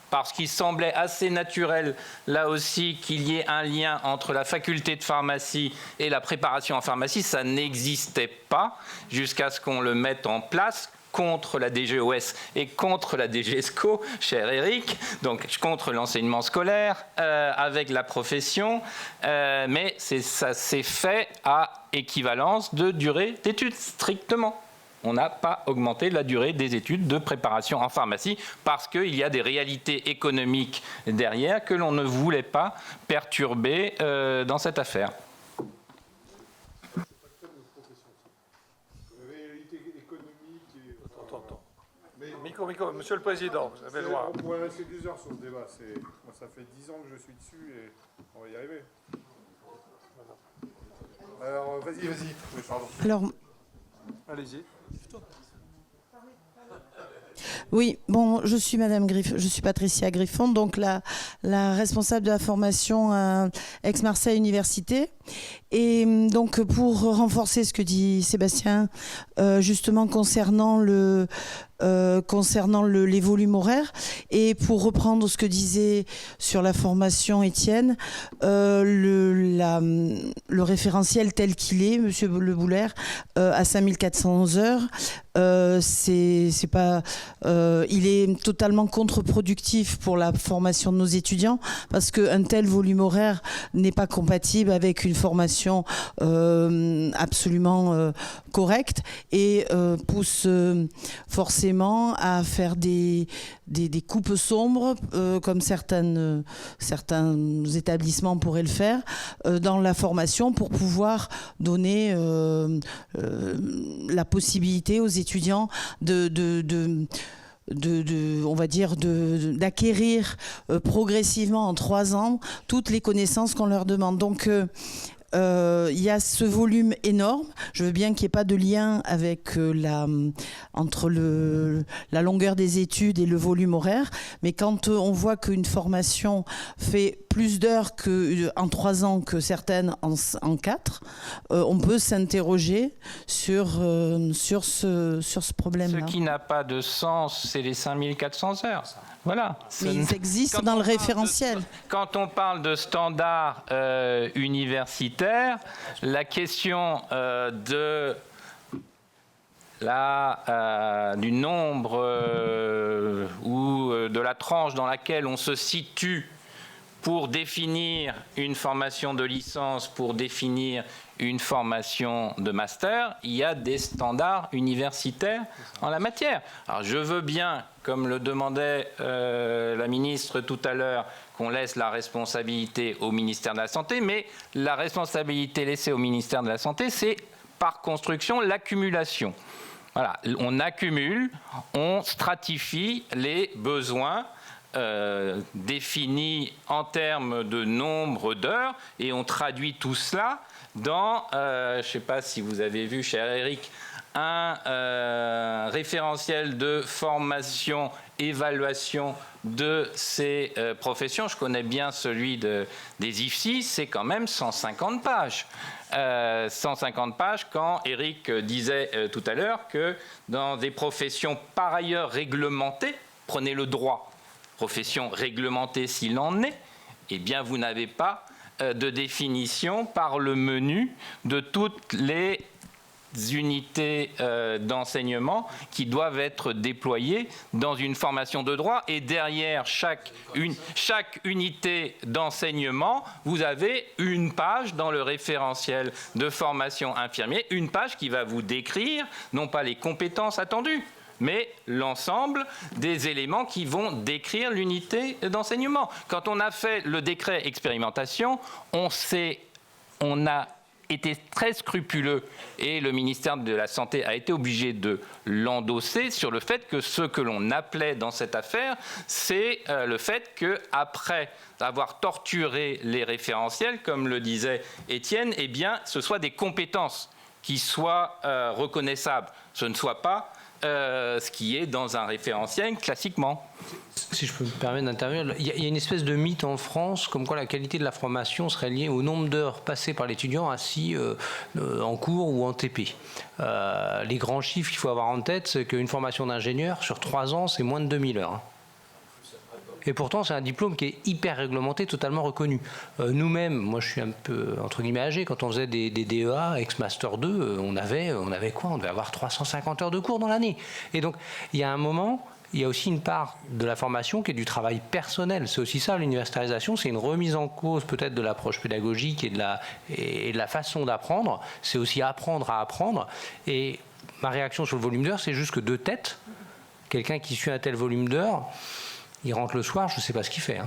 parce qu'il semblait assez naturel, là aussi, qu'il y ait un lien entre la faculté de pharmacie et la préparation en pharmacie. Ça n'existait pas jusqu'à ce qu'on le mette en place contre la DGOS et contre la DGESCO, cher Eric, donc contre l'enseignement scolaire, avec la profession, mais ça s'est fait à équivalence de durée d'études, strictement. On n'a pas augmenté la durée des études de préparation en pharmacie parce qu'il y a des réalités économiques derrière que l'on ne voulait pas perturber dans cette affaire. Micro, Monsieur le Président, vous avez le droit. On pourrait rester 2 heures sur ce débat. Moi, ça fait 10 ans que je suis dessus et on va y arriver. Alors, vas-y. Oui, pardon. Alors, allez-y. Oui, bon, je suis Madame Griffon, je suis Patricia Griffon, donc la responsable de la formation à Aix-Marseille Université. Et donc pour renforcer ce que dit Sébastien, justement concernant les volumes horaires, et pour reprendre ce que disait sur la formation Étienne, le référentiel tel qu'il est, Monsieur Le Bouler, à 5400 heures, c'est pas, il est totalement contre-productif pour la formation de nos étudiants, parce qu'un tel volume horaire n'est pas compatible avec une formation absolument correcte et pousse forcément à faire des coupes sombres, comme certains établissements pourraient le faire, dans la formation pour pouvoir donner la possibilité aux étudiants d'acquérir progressivement en 3 ans toutes les connaissances qu'on leur demande. Donc il y a ce volume énorme. Je veux bien qu'il n'y ait pas de lien avec entre la longueur des études et le volume horaire, mais quand on voit qu'une formation fait plus d'heures en 3 ans que certaines en 4, on peut s'interroger sur ce problème-là. Ce qui n'a pas de sens, c'est les 5400 heures. Voilà. Mais ils existent dans le référentiel. Quand on parle de standards universitaires, la question du nombre ou de la tranche dans laquelle on se situe pour définir une formation de licence, pour définir une formation de master, il y a des standards universitaires en la matière. Alors je veux bien, comme le demandait la ministre tout à l'heure, qu'on laisse la responsabilité au ministère de la Santé, mais la responsabilité laissée au ministère de la Santé, c'est par construction l'accumulation. Voilà, on accumule, on stratifie les besoins définis en termes de nombre d'heures et on traduit tout cela dans, je ne sais pas si vous avez vu, cher Eric, un référentiel de formation, évaluation de ces professions. Je connais bien celui des IFSI, c'est quand même 150 pages. 150 pages quand Eric disait tout à l'heure que dans des professions par ailleurs réglementées, prenez le droit, profession réglementée s'il en est, eh bien vous n'avez pas de définition par le menu de toutes les unités d'enseignement qui doivent être déployées dans une formation de droit, et derrière chaque unité d'enseignement, vous avez une page dans le référentiel de formation infirmier, une page qui va vous décrire non pas les compétences attendues, mais l'ensemble des éléments qui vont décrire l'unité d'enseignement. Quand on a fait le décret expérimentation, on a été très scrupuleux et le ministère de la Santé a été obligé de l'endosser sur le fait que ce que l'on appelait dans cette affaire, c'est le fait qu'après avoir torturé les référentiels, comme le disait Étienne, eh bien, ce soit des compétences qui soient reconnaissables. Ce ne soit pas ce qui est dans un référentiel classiquement. Si je peux me permettre d'intervenir, il y a une espèce de mythe en France comme quoi la qualité de la formation serait liée au nombre d'heures passées par l'étudiant assis en cours ou en TP. Les grands chiffres qu'il faut avoir en tête, c'est qu'une formation d'ingénieur sur 3 ans, c'est moins de 2000 heures. Et pourtant, c'est un diplôme qui est hyper réglementé, totalement reconnu. Nous-mêmes, moi je suis un peu, entre guillemets, âgé, quand on faisait des DEA, ex-master 2, on avait quoi ? On devait avoir 350 heures de cours dans l'année. Et donc, il y a un moment, il y a aussi une part de la formation qui est du travail personnel. C'est aussi ça, l'universitarisation, c'est une remise en cause peut-être de l'approche pédagogique et de la façon d'apprendre. C'est aussi apprendre à apprendre. Et ma réaction sur le volume d'heures, c'est juste que de tête, quelqu'un qui suit un tel volume d'heures, il rentre le soir, je ne sais pas ce qu'il fait.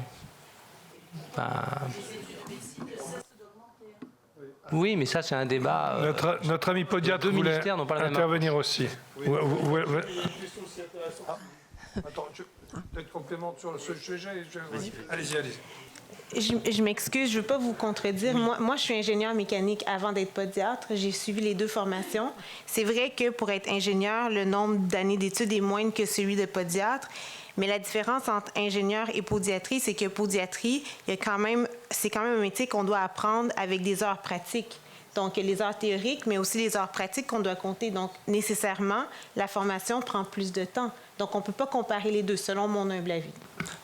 Oui, mais ça, c'est un débat. Notre ami podiatre voulait intervenir aussi. Attends, peut-être complémente sur ce sujet. Allez-y. Je m'excuse, je ne veux pas vous contredire. Moi, je suis ingénieure mécanique avant d'être podiatre. J'ai suivi les 2 formations. C'est vrai que pour être ingénieur, le nombre d'années d'études est moindre que celui de podiatre. Mais la différence entre ingénieur et podiatrie, c'est que podiatrie, c'est quand même un métier qu'on doit apprendre avec des heures pratiques. Donc, les heures théoriques, mais aussi les heures pratiques qu'on doit compter. Donc, nécessairement, la formation prend plus de temps. Donc, on ne peut pas comparer les deux, selon mon humble avis.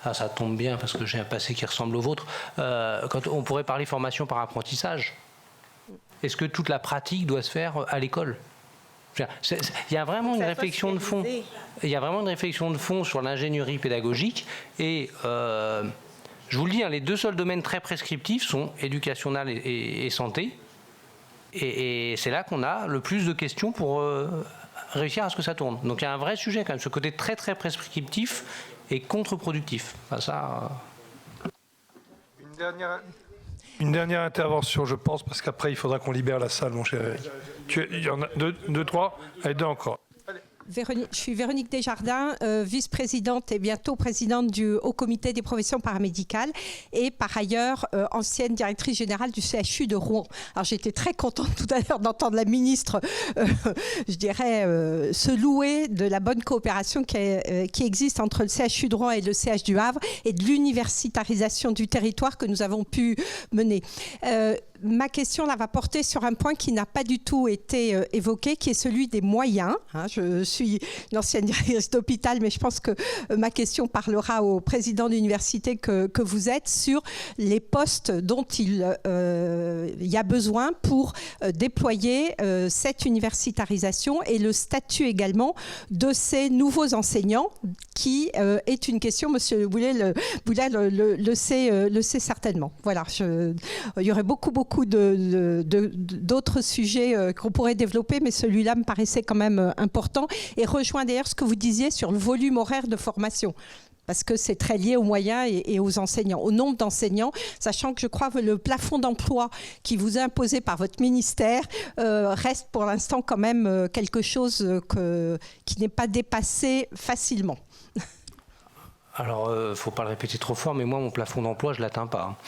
Ah, ça tombe bien, parce que j'ai un passé qui ressemble au vôtre. Quand on pourrait parler formation par apprentissage, est-ce que toute la pratique doit se faire à l'école ? Il y a vraiment une réflexion de fond. Il y a vraiment une réflexion de fond sur l'ingénierie pédagogique. Et je vous le dis, les 2 seuls domaines très prescriptifs sont éducationnel et santé. Et c'est là qu'on a le plus de questions pour réussir à ce que ça tourne. Donc il y a un vrai sujet quand même, ce côté très très prescriptif et contre-productif. Enfin, ça. Une dernière intervention, je pense, parce qu'après il faudra qu'on libère la salle, mon cher Eric. Il y en a 2, 3, allez, 2 encore. Je suis Véronique Desjardins, vice-présidente et bientôt présidente du Haut Comité des professions paramédicales et par ailleurs ancienne directrice générale du CHU de Rouen. Alors j'étais très contente tout à l'heure d'entendre la ministre, je dirais, se louer de la bonne coopération qui existe entre le CHU de Rouen et le CH du Havre et de l'universitarisation du territoire que nous avons pu mener. ma question là, va porter sur un point qui n'a pas du tout été évoqué, qui est celui des moyens. Je suis une ancienne directrice d'hôpital, mais je pense que ma question parlera au président d'université que vous êtes sur les postes dont il y a besoin pour déployer cette universitarisation et le statut également de ces nouveaux enseignants, qui est une question, Monsieur Boulet le sait certainement. Voilà, il y aurait beaucoup d'autres sujets qu'on pourrait développer, mais celui-là me paraissait quand même important et rejoint d'ailleurs ce que vous disiez sur le volume horaire de formation, parce que c'est très lié aux moyens et aux enseignants, au nombre d'enseignants, sachant que je crois que le plafond d'emploi qui vous est imposé par votre ministère reste pour l'instant quand même quelque chose qui n'est pas dépassé facilement. Alors, il ne faut pas le répéter trop fort, mais moi, mon plafond d'emploi, je ne l'atteins pas.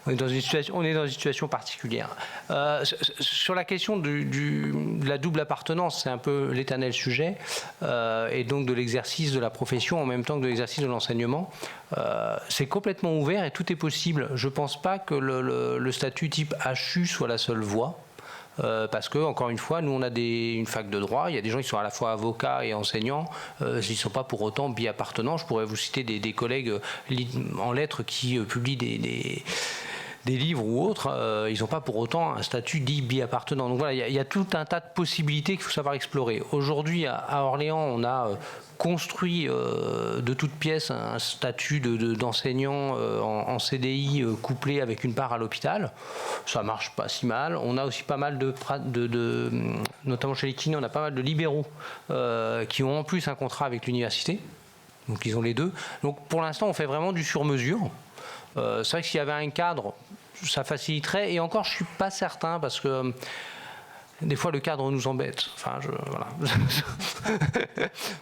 On est dans une situation particulière. Sur la question de la double appartenance, c'est un peu l'éternel sujet, et donc de l'exercice de la profession en même temps que de l'exercice de l'enseignement. C'est complètement ouvert et tout est possible. Je ne pense pas que le statut type HU soit la seule voie. Parce que, encore une fois, nous on a une fac de droit, il y a des gens qui sont à la fois avocats et enseignants, ils ne sont pas pour autant bi-appartenants. Je pourrais vous citer des collègues en lettres qui publient des livres ou autres, ils n'ont pas pour autant un statut dit bi-appartenant. Donc voilà, il y a tout un tas de possibilités qu'il faut savoir explorer. Aujourd'hui, à Orléans, on a construit de toutes pièces un statut d'enseignant en CDI couplé avec une part à l'hôpital. Ça marche pas si mal. On a aussi pas mal notamment chez les kinés, on a pas mal de libéraux qui ont en plus un contrat avec l'université. Donc ils ont les deux. Donc pour l'instant, on fait vraiment du sur-mesure. C'est vrai que s'il y avait un cadre, ça faciliterait. Et encore, je ne suis pas certain parce que des fois, le cadre nous embête. Enfin, voilà.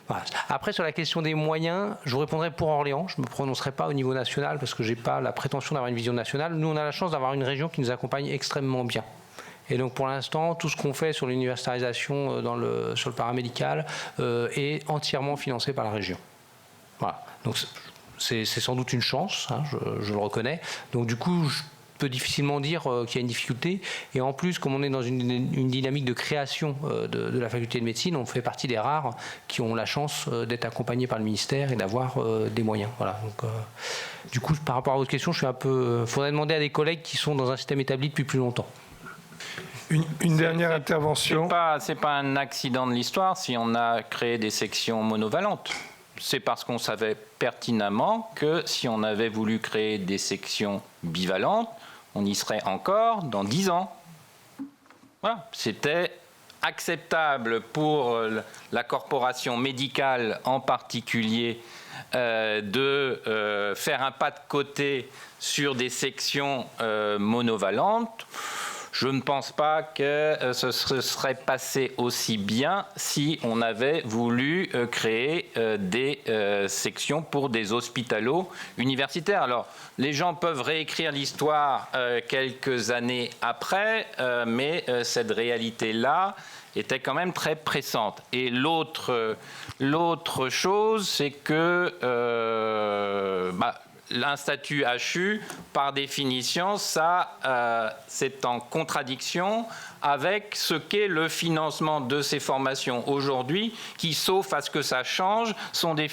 Voilà. Après, sur la question des moyens, je vous répondrai pour Orléans. Je ne me prononcerai pas au niveau national parce que je n'ai pas la prétention d'avoir une vision nationale. Nous, on a la chance d'avoir une région qui nous accompagne extrêmement bien. Et donc, pour l'instant, tout ce qu'on fait sur l'universitarisation sur le paramédical est entièrement financé par la région. Voilà. Donc, c'est sans doute une chance, hein, je le reconnais. Donc, du coup, je peux difficilement dire qu'il y a une difficulté. Et en plus, comme on est dans une dynamique de création de la faculté de médecine, on fait partie des rares qui ont la chance d'être accompagnés par le ministère et d'avoir des moyens. Voilà. Donc, du coup, par rapport à votre question, je suis un peu. Faudrait demander à des collègues qui sont dans un système établi depuis plus longtemps. Une dernière intervention. C'est pas un accident de l'histoire si on a créé des sections monovalentes. C'est parce qu'on savait pertinemment que si on avait voulu créer des sections bivalentes, on y serait encore dans 10 ans. Voilà. C'était acceptable pour la corporation médicale en particulier de faire un pas de côté sur des sections monovalentes. Je ne pense pas que ce serait passé aussi bien si on avait voulu créer des sections pour des hospitalos universitaires. Alors, les gens peuvent réécrire l'histoire quelques années après, mais cette réalité-là était quand même très pressante. Et l'autre chose, c'est que un statut HU, par définition, ça, c'est en contradiction avec ce qu'est le financement de ces formations aujourd'hui, qui, sauf à ce que ça change, sont des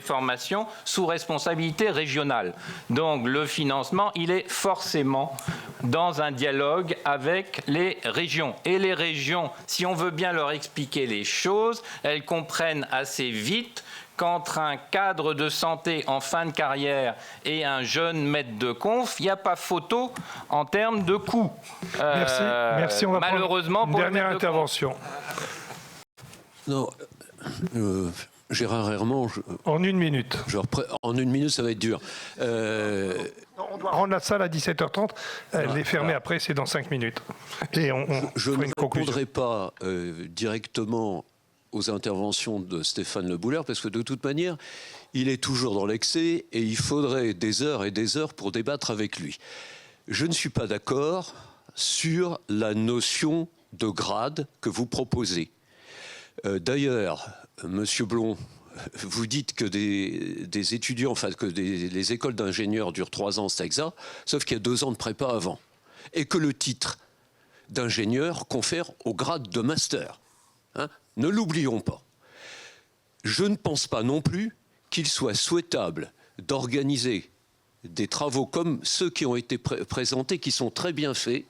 formations sous responsabilité régionale. Donc le financement, il est forcément dans un dialogue avec les régions. Et les régions, si on veut bien leur expliquer les choses, elles comprennent assez vite qu'entre un cadre de santé en fin de carrière et un jeune maître de conf, il n'y a pas photo en termes de coûts. Merci. On va malheureusement prendre une dernière intervention. Non, Gérard Herrmann... En une minute. En une minute, ça va être dur. On doit rendre la salle à 17h30. Elle est fermée après, c'est dans 5 minutes. Et je ne répondrai pas directement aux interventions de Stéphane Le Bouler, parce que de toute manière, il est toujours dans l'excès et il faudrait des heures et des heures pour débattre avec lui. Je ne suis pas d'accord sur la notion de grade que vous proposez. D'ailleurs, M. Blon vous dites que des étudiants, enfin que les écoles d'ingénieurs durent 3 ans, c'est exact, sauf qu'il y a 2 ans de prépa avant. Et que le titre d'ingénieur confère au grade de master. Hein, ne l'oublions pas. Je ne pense pas non plus qu'il soit souhaitable d'organiser des travaux comme ceux qui ont été présentés, qui sont très bien faits,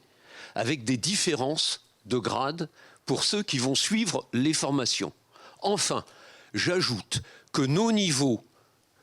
avec des différences de grade pour ceux qui vont suivre les formations. Enfin, j'ajoute que nos niveaux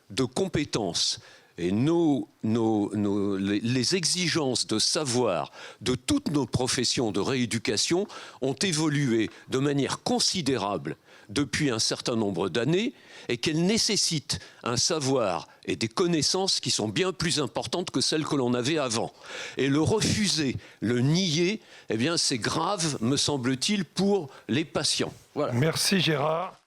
de compétences et les exigences de savoir de toutes nos professions de rééducation ont évolué de manière considérable depuis un certain nombre d'années et qu'elles nécessitent un savoir et des connaissances qui sont bien plus importantes que celles que l'on avait avant. Et le refuser, le nier, eh bien c'est grave, me semble-t-il, pour les patients. Voilà. Merci Gérard.